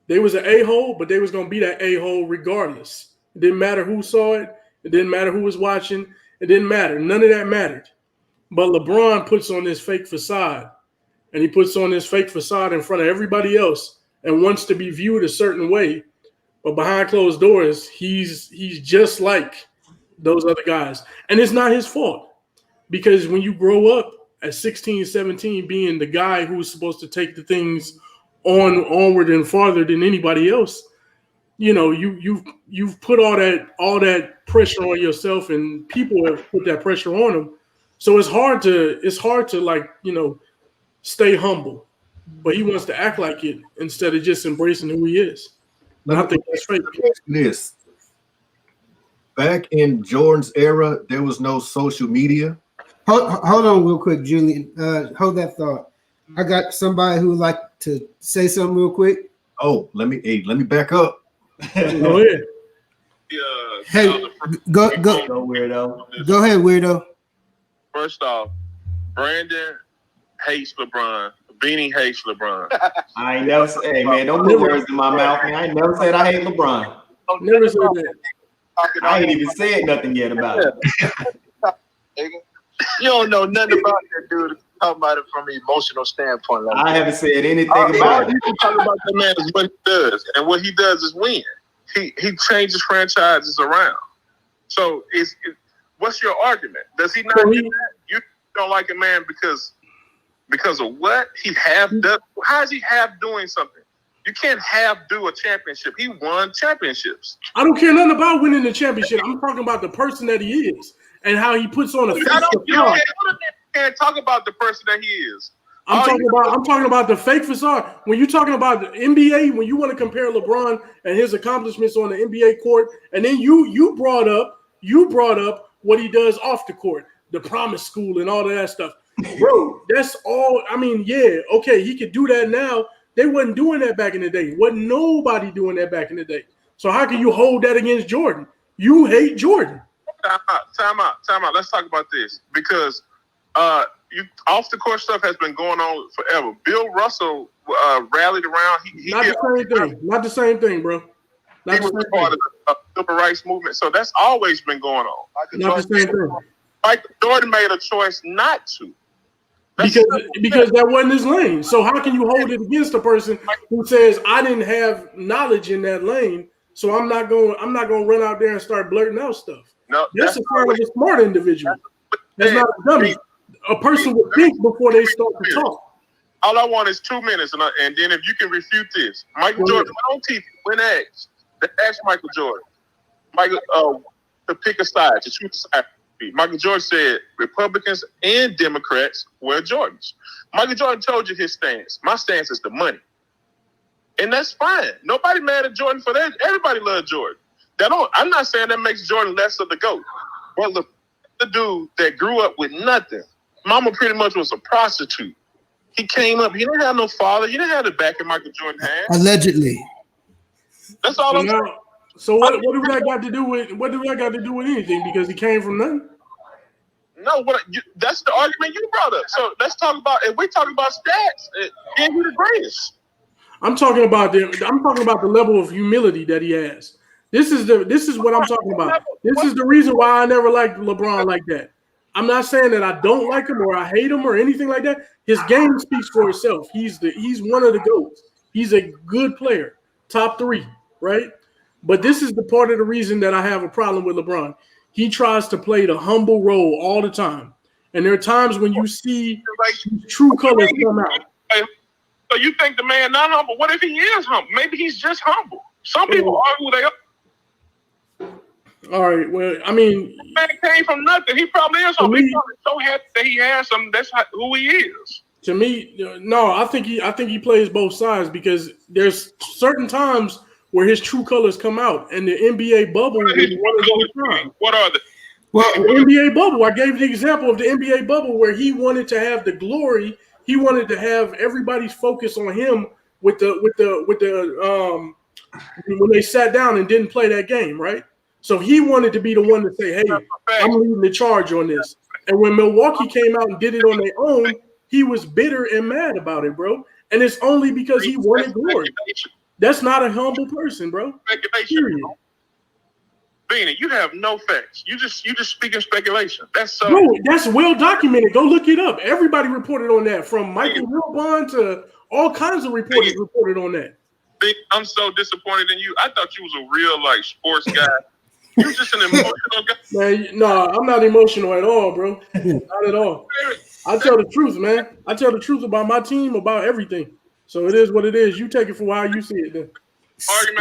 They was an a-hole, but they was going to be that a-hole regardless. It didn't matter who saw it. It didn't matter who was watching. It didn't matter. None of that mattered. But LeBron puts on this fake facade, and he puts on this fake facade in front of everybody else and wants to be viewed a certain way. But behind closed doors, he's just like those other guys. And it's not his fault because when you grow up at 16, 17, being the guy who's supposed to take the things onward and farther than anybody else, you know, you've put all that pressure on yourself, and people have put that pressure on them. So it's hard to like, you know, stay humble. But he wants to act like it instead of just embracing who he is. And I think that's fake. This. Back in Jordan's era, there was no social media. Hold on real quick, Julian. Hold that thought. I got somebody who would like to say something real quick. Oh, let me back up. Go ahead. Hey, go weirdo. Go ahead, weirdo. First off, Brandon hates LeBron. Beanie hates LeBron. I ain't never said, hey man, don't put words in my mouth, man. I ain't never said I hate LeBron. Never said that. I ain't even said nothing yet about it. You don't know nothing about that dude. Talk about it from an emotional standpoint. Like I haven't said anything about it. You can talk about that man is what he does, and what he does is win. He changes franchises around. So what's your argument? Does he not do that? You don't like a man because of what he have done? How is he half doing something? You can't half do a championship. He won championships. I don't care nothing about winning the championship. I'm talking about the person that he is and how he puts on a face. You can't talk about the person that he is. I'm talking about the fake facade. When you're talking about the NBA, when you want to compare LeBron and his accomplishments on the NBA court, and then you brought up what he does off the court, the promise school and all of that stuff. Bro, that's all. I mean, yeah, okay, he could do that now. They wasn't doing that back in the day. Wasn't nobody doing that back in the day. So how can you hold that against Jordan? You hate Jordan. Time out. Let's talk about this because off the court stuff has been going on forever. Bill Russell rallied around. Not the same thing, bro. He was part of the civil rights movement, so that's always been going on. Not the same thing. Michael Jordan made a choice not to. Because that wasn't his lane. So how can you hold it against a person who says I didn't have knowledge in that lane, so I'm not going to run out there and start blurting out stuff. No, that's a sign of a smart individual. That's not a dummy. A person would think before they start to talk. All I want is 2 minutes, and then if you can refute this, Michael Jordan went on TV when asked. They asked Michael Jordan, to pick a side, to choose a side. Michael Jordan said Republicans and Democrats wear Jordans. Michael Jordan told you his stance. My stance is the money. And that's fine. Nobody mad at Jordan for that. Everybody loves Jordan. I'm not saying that makes Jordan less of the GOAT. But the dude that grew up with nothing. Mama pretty much was a prostitute. He came up. He didn't have no father. He didn't have the back of Michael Jordan had. Allegedly. That's all I'm saying. So what do that got to do with anything? Because he came from nothing? No, that's the argument you brought up. So let's talk about. If we talking about stats, then who the greatest? I'm talking about the level of humility that he has. This is what I'm talking about. This is the reason why I never liked LeBron like that. I'm not saying that I don't like him or I hate him or anything like that. His game speaks for itself. He's one of the GOATs. He's a good player, top 3, right? But this is the part of the reason that I have a problem with LeBron. He tries to play the humble role all the time. And there are times when you see true colors come out. So you think the man not humble? What if he is humble? Maybe he's just humble. Some people are who they are. All right. Well, I mean, the man came from nothing. He probably is humble. He's probably so happy that he has something. That's who he is. To me, no. I think he plays both sides because there's certain times where his true colors come out, and the NBA bubble was one of those times. What are they? Well, the NBA bubble. I gave the example of the NBA bubble where he wanted to have the glory. He wanted to have everybody's focus on him with the when they sat down and didn't play that game, right? So he wanted to be the one to say, "Hey, I'm leading the charge on this." And when Milwaukee came out and did it on their own, he was bitter and mad about it, bro. And it's only because he wanted glory. That's not a humble person, bro. Speculation. Beanie, you have no facts. You just speaking speculation. That's so. Bro, that's well documented. Go look it up. Everybody reported on that, from Michael Wilbon to all kinds of reporters reported on that. I'm so disappointed in you. I thought you was a real sports guy. You're just an emotional guy. Man, no, I'm not emotional at all, bro. Not at all. I tell the truth, man. I tell the truth about my team, about everything. So it is what it is. You take it for how you see it then. At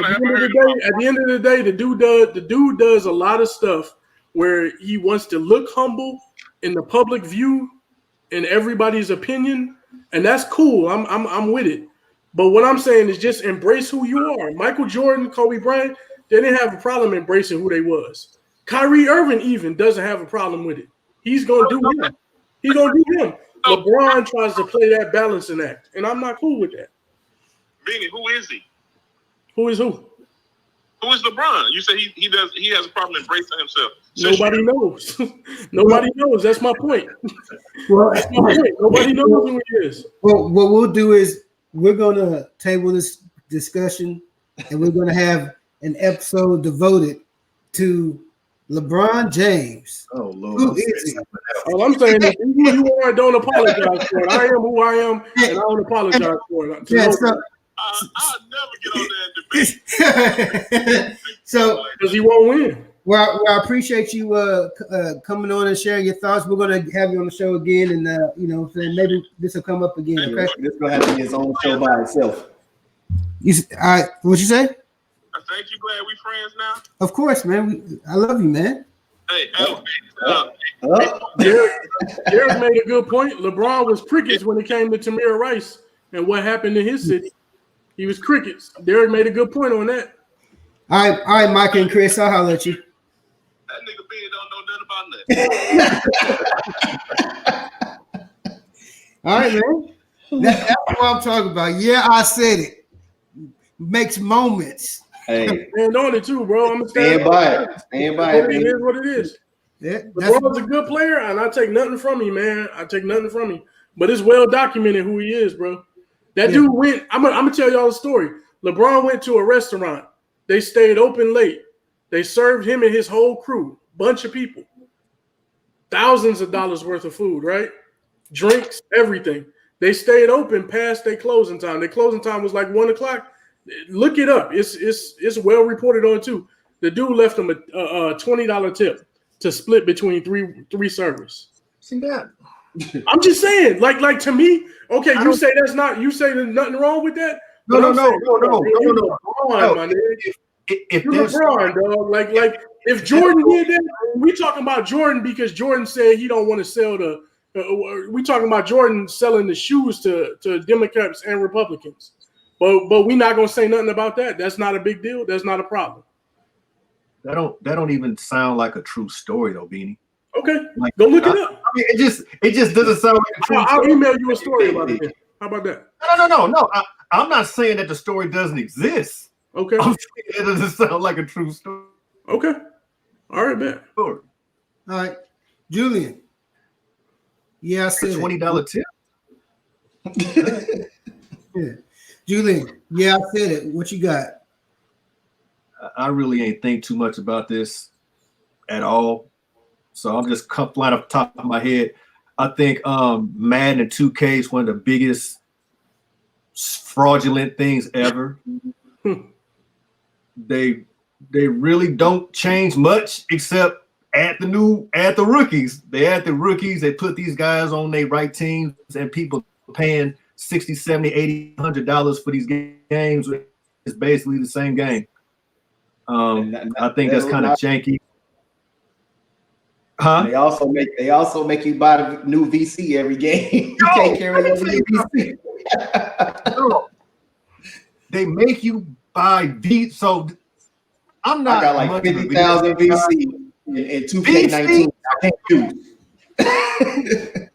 the end of the day, the dude does a lot of stuff where he wants to look humble in the public view, in everybody's opinion, and that's cool. I'm with it. But what I'm saying is just embrace who you are. Michael Jordan, Kobe Bryant, they didn't have a problem embracing who they was. Kyrie Irving even doesn't have a problem with it. He's gonna do him. He's gonna do him. LeBron tries to play that balancing act, and I'm not cool with that. Beanie, who is he? Who is who? Who is LeBron? You say he has a problem embracing himself. Nobody knows. Nobody knows. That's my point. Well, That's my point. Nobody knows who he is. well, what we'll do is we're gonna table this discussion, and we're gonna have an episode devoted to LeBron James. Oh Lord. Who is he? All I'm saying is, who you are, don't apologize for it. I am who I am, and I don't apologize for it. Yeah, so, I'll never get on that debate. so because he won't win. well, I appreciate you coming on and sharing your thoughts. We're gonna have you on the show again, and you know, what I'm saying, maybe this will come up again. Okay, This gonna have to be his own show by itself. all right, what you say? I think you glad we friends now. Of course, man. I love you, man. Hey, Derek made a good point. LeBron was crickets when it came to Tamir Rice and what happened in his city. He was crickets. Derek made a good point on that. All right, Mike and Chris, I'll holler at you. that nigga Ben don't know nothing about nothing. All right, man. That's what I'm talking about. Yeah, I said it. Makes moments. Hey, Stand on it too, bro. I'm stand by it. Stand by it, It man. is what it is. Yeah, LeBron's a good player, and I take nothing from him, man. I take nothing from him. But it's well documented who he is, bro. That dude went. I'm gonna tell y'all a story. LeBron went to a restaurant. They stayed open late. They served him and his whole crew, bunch of people, thousands of dollars worth of food, right? Drinks, everything. They stayed open past their closing time. Their closing time was like 1 o'clock. Look it up. It's well reported on too. The dude left him a $20 tip to split between three servers. See that? I'm just saying, like to me, okay, you say that's not. You say there's nothing wrong with that. No. LeBron, my nigga. If You're there's LeBron, dog. Like if Jordan did that, we talking about Jordan because Jordan said he don't want to sell the. We talking about Jordan selling the shoes to Democrats and Republicans, but we not gonna say nothing about that. That's not a big deal. That's not a problem. that don't even sound like a true story though, Beanie. Okay, Like, go look it up. I mean, it just doesn't sound like a true I'll story. email you a story about it. How about that? No. I'm not saying that the story doesn't exist. Okay. I'm saying it doesn't sound like a true story. Okay. All right, man. all right, Julian. Yeah, I said $20 tip. Yeah. Julian. Yeah, I said it. What you got? I really ain't think too much about this at all. So I'm just flying off the top of my head. I think Madden and 2K is one of the biggest fraudulent things ever. They really don't change much except add the rookies. They add the rookies. They put these guys on their right teams, and people paying $60, $70, $80, $100 for these games. It's basically the same game. I think that's kind of janky. Huh? They also make you buy the new VC every game. You can't carry over your VC. No. They make you buy V. So I'm not. I got like 50,000 VC in 2K19. I can't do.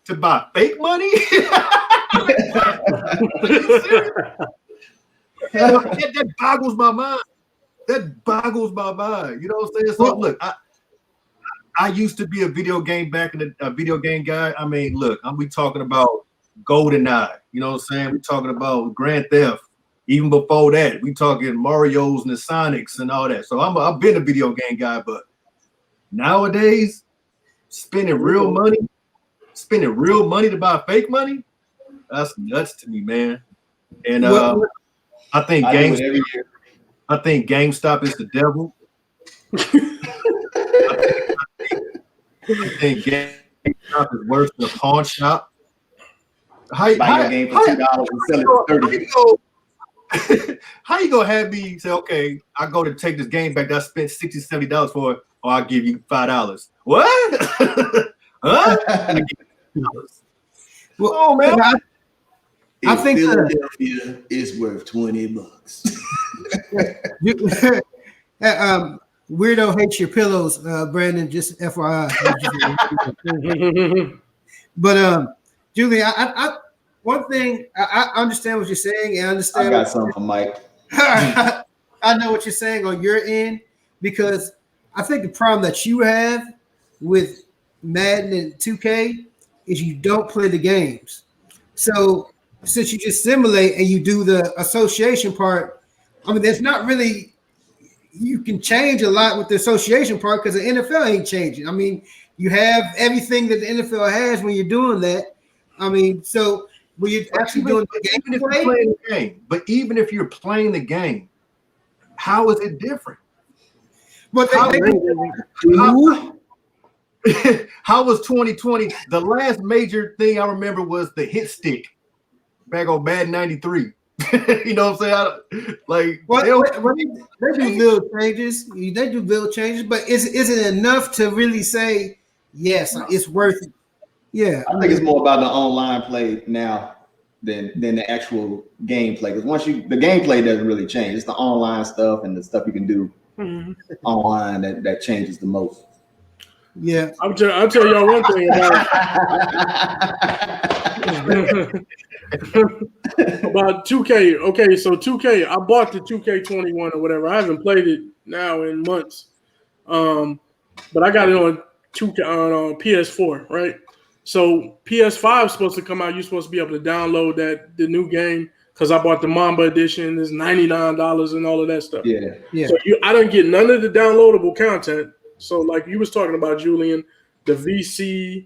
To buy fake money. that boggles my mind. That boggles my mind. You know what I'm saying? So look, I used to be a video game guy. I mean, look, we talking about GoldenEye. You know what I'm saying? We talking about Grand Theft. Even before that, we talking Mario's and the Sonics and all that. So I've been a video game guy, but nowadays, spending real money to buy fake money, that's nuts to me, man. And I think GameStop is the devil. I think GameStop is worse than a pawn shop. Buy your game for $2 and sell it for $30. How you gonna have me say, okay, I go to take this game back that I spent $60, $70 for it, or I'll give you $5? What? Huh? Well, oh man. I think Philadelphia is worth $20. Weirdo hates your pillows, Brandon. Just FYI. But Julie, one thing I understand what you're saying, and I understand. I got something for Mike. I know what you're saying on your end, because I think the problem that you have with Madden and 2K is you don't play the games. So since you just simulate and you do the association part, I mean, there's not really, you can change a lot with the association part because the NFL ain't changing. I mean, you have everything that the NFL has when you're doing that. I mean, so when you're actually doing the game, but even if you're playing the game, how is it different? But how was 2020? The last major thing I remember was the hit stick back on Madden 93. You know what I'm saying? They do little changes. They do little changes, but is it enough to really say yes, it's worth it? Yeah, I think it's more about the online play now than the actual gameplay. Because the gameplay doesn't really change. It's the online stuff and the stuff you can do online that changes the most. Yeah, I'll tell y'all one thing about 2K. Okay, so 2K, I bought the 2K21 or whatever. I haven't played it now in months, but I got it on 2K on PS4, right? So PS5 is supposed to come out. You're supposed to be able to download the new game because I bought the Mamba edition. It's $99 and all of that stuff. Yeah. So I don't get none of the downloadable content. So like you was talking about, Julian, the VC,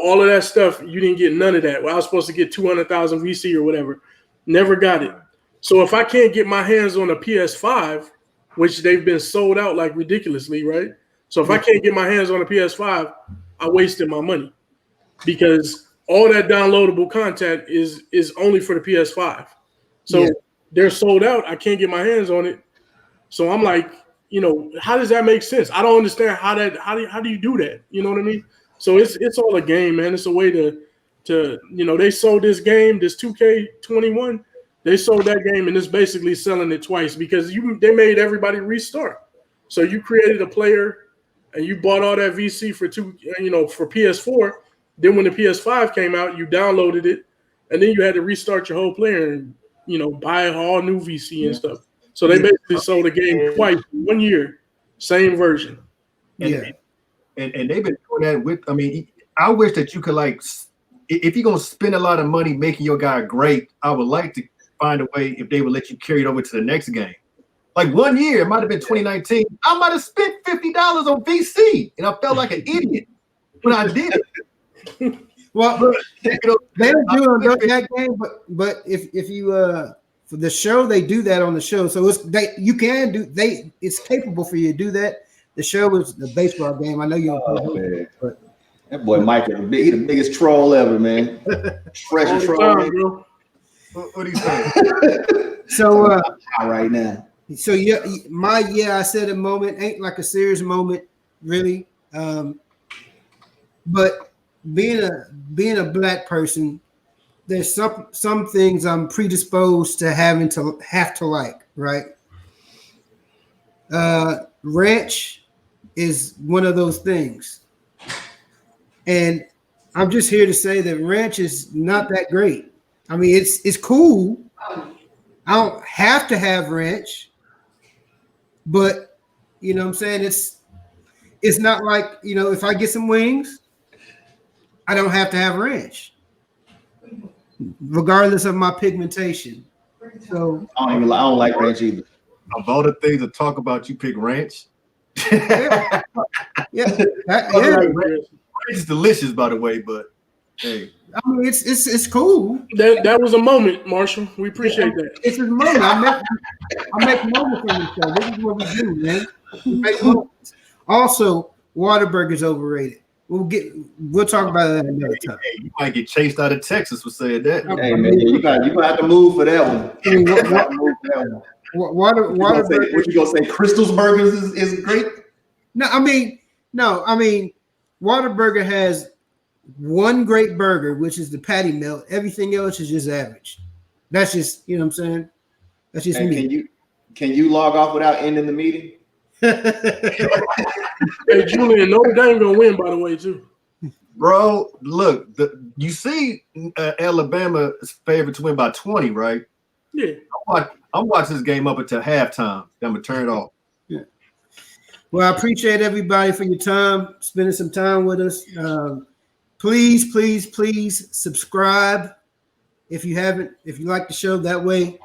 all of that stuff, you didn't get none of that. Well, I was supposed to get 200,000 VC or whatever. Never got it. So if I can't get my hands on a PS5, which they've been sold out like ridiculously, right? So if I can't get my hands on a PS5, I wasted my money because all that downloadable content is only for the PS5. So they're sold out. I can't get my hands on it. So I'm like, how does that make sense? I don't understand how do you do that? You know what I mean? So it's all a game, man. It's a way to they sold this game, this 2K21, they sold that game and it's basically selling it twice because they made everybody restart. So you created a player and you bought all that VC for for PS4. Then when the PS5 came out, you downloaded it and then you had to restart your whole player and buy all new VC and stuff. So they basically sold the game twice in 1 year, same version. And they've been doing that with. I mean, I wish that you could if you're gonna spend a lot of money making your guy great, I would like to find a way if they would let you carry it over to the next game. Like 1 year, it might have been 2019. I might have spent $50 on VC, and I felt like an idiot when I did it. Well, they don't do it on that game, but if you for the show, they do that on the show. So it's capable for you to do that. The show is the baseball game. I know you don't play it, but that boy Mike is the biggest troll ever, man. Treasure troll. What do you say? So right now. So I said a moment ain't like a serious moment, really. But being a black person, there's some things I'm predisposed to have to like, right? Ranch is one of those things. And I'm just here to say that ranch is not that great. I mean, it's cool. I don't have to have ranch, but you know what I'm saying? It's not like, if I get some wings, I don't have to have ranch, regardless of my pigmentation. So I don't like ranch either. Of all the things to talk about, you pick ranch. Ranch is delicious, by the way, but hey. I mean, it's cool. That was a moment, Marshall. We appreciate that. It's a moment. I make moments on the show. This is what we do, man. We make moments. Also, Whataburger's overrated. We'll talk about that another time. Hey, you might get chased out of Texas for saying that. Hey man, you gonna have to move for that one. Whataburger. What you gonna say? Crystal's Burgers is great. No, I mean, Whataburger has one great burger, which is the patty melt. Everything else is just average. That's just, you know what I'm saying? That's just me. Can you log off without ending the meeting? Hey, Julian, Notre Dame gonna win, by the way, too. Bro, look, you see Alabama's favorite to win by 20, right? Yeah. I'm watching this game up until halftime. Then I'm going to turn it off. Yeah. Well, I appreciate everybody for your time, spending some time with us. Please, please, please subscribe if you haven't. If you like the show, that way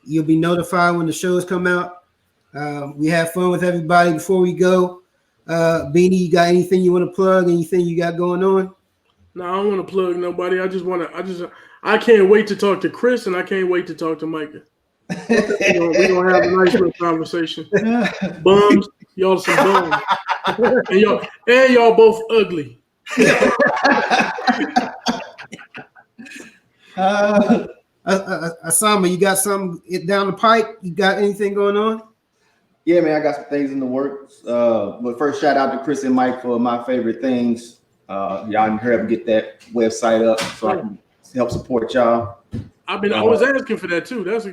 you'll be notified when the shows come out. We have fun with everybody. Before we go, Beanie, you got anything you want to plug? Anything you got going on? No, I don't want to plug nobody. I can't wait to talk to Chris, and I can't wait to talk to Micah. We're gonna have a nice little conversation. Bums, y'all some bums, and y'all both ugly. Asama, you got something down the pipe? You got anything going on? Yeah, man, I got some things in the works. But first, shout out to Chris and Mike for my favorite things. Y'all can help get that website up so I can help support y'all. I was asking for that too. That's a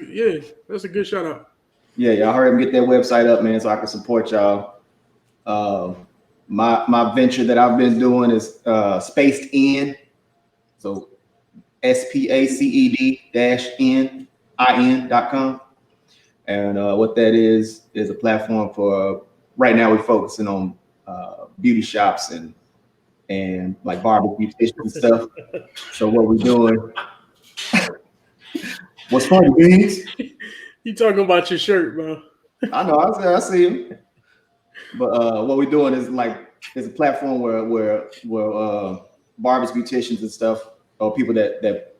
good shout out. Yeah, y'all hurry up and get that website up, man, so I can support y'all. My venture that I've been doing is Spaced In. So SPACED-NIN.com. And what that is a platform for right now we're focusing on beauty shops and like barbecue beauticians and stuff. So what we're doing. What's funny, Beans? You talking about your shirt, bro. I know, I see him. But what we're doing is it's a platform where barbers, beauticians and stuff, or people that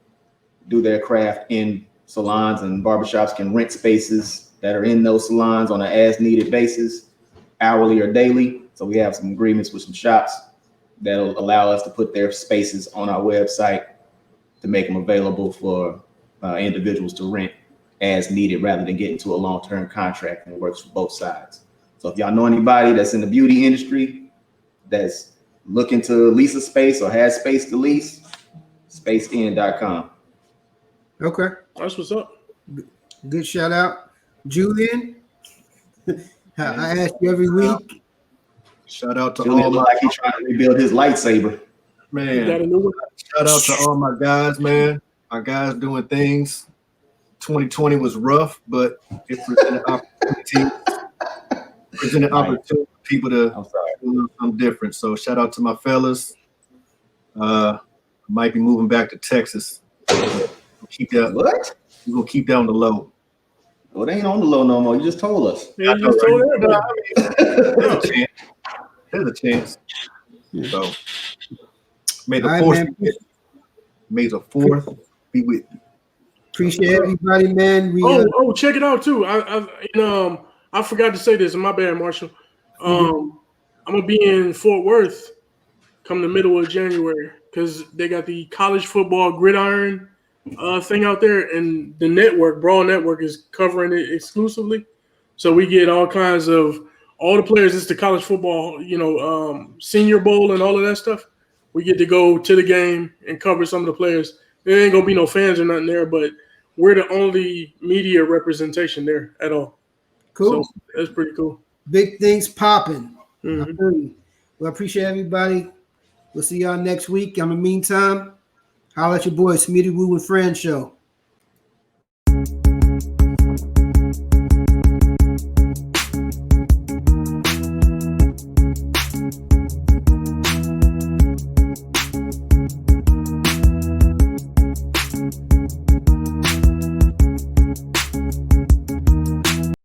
do their craft in salons and barbershops can rent spaces that are in those salons on an as-needed basis, hourly or daily. So we have some agreements with some shops that'll allow us to put their spaces on our website to make them available for individuals to rent as needed rather than get into a long-term contract, and it works for both sides. So if y'all know anybody that's in the beauty industry that's looking to lease a space or has space to lease, spacedin.com. Okay. That's what's up. Good shout out. Julian, I ask you every week. Shout out to Julian all my like he's trying to rebuild his lightsaber. Man. Shout out to all my guys, man. Our guys doing things. 2020 was rough, but it presented opportunity for people to do something different. So shout out to my fellas. Might be moving back to Texas. Keep that. What? We're gonna keep that on the low. Well, it ain't on the low no more. You just told us. Yeah, you just told everybody. There's a chance. So may the fourth be with you. Appreciate everybody, man. Check it out too. I forgot to say this. My bad, Marshall. I'm gonna be in Fort Worth come the middle of January because they got the college football gridiron thing out there, and the network, Brawl Network, is covering it exclusively. So we get all kinds of all the players. It's the college football, Senior Bowl and all of that stuff. We get to go to the game and cover some of the players. There ain't gonna be no fans or nothing there, but we're the only media representation there at all. Cool. So that's pretty cool. Big things popping. Mm-hmm. Well, I appreciate everybody. We'll see y'all next week. In the meantime, holla at your boy, Smitty Woo and Friends Show.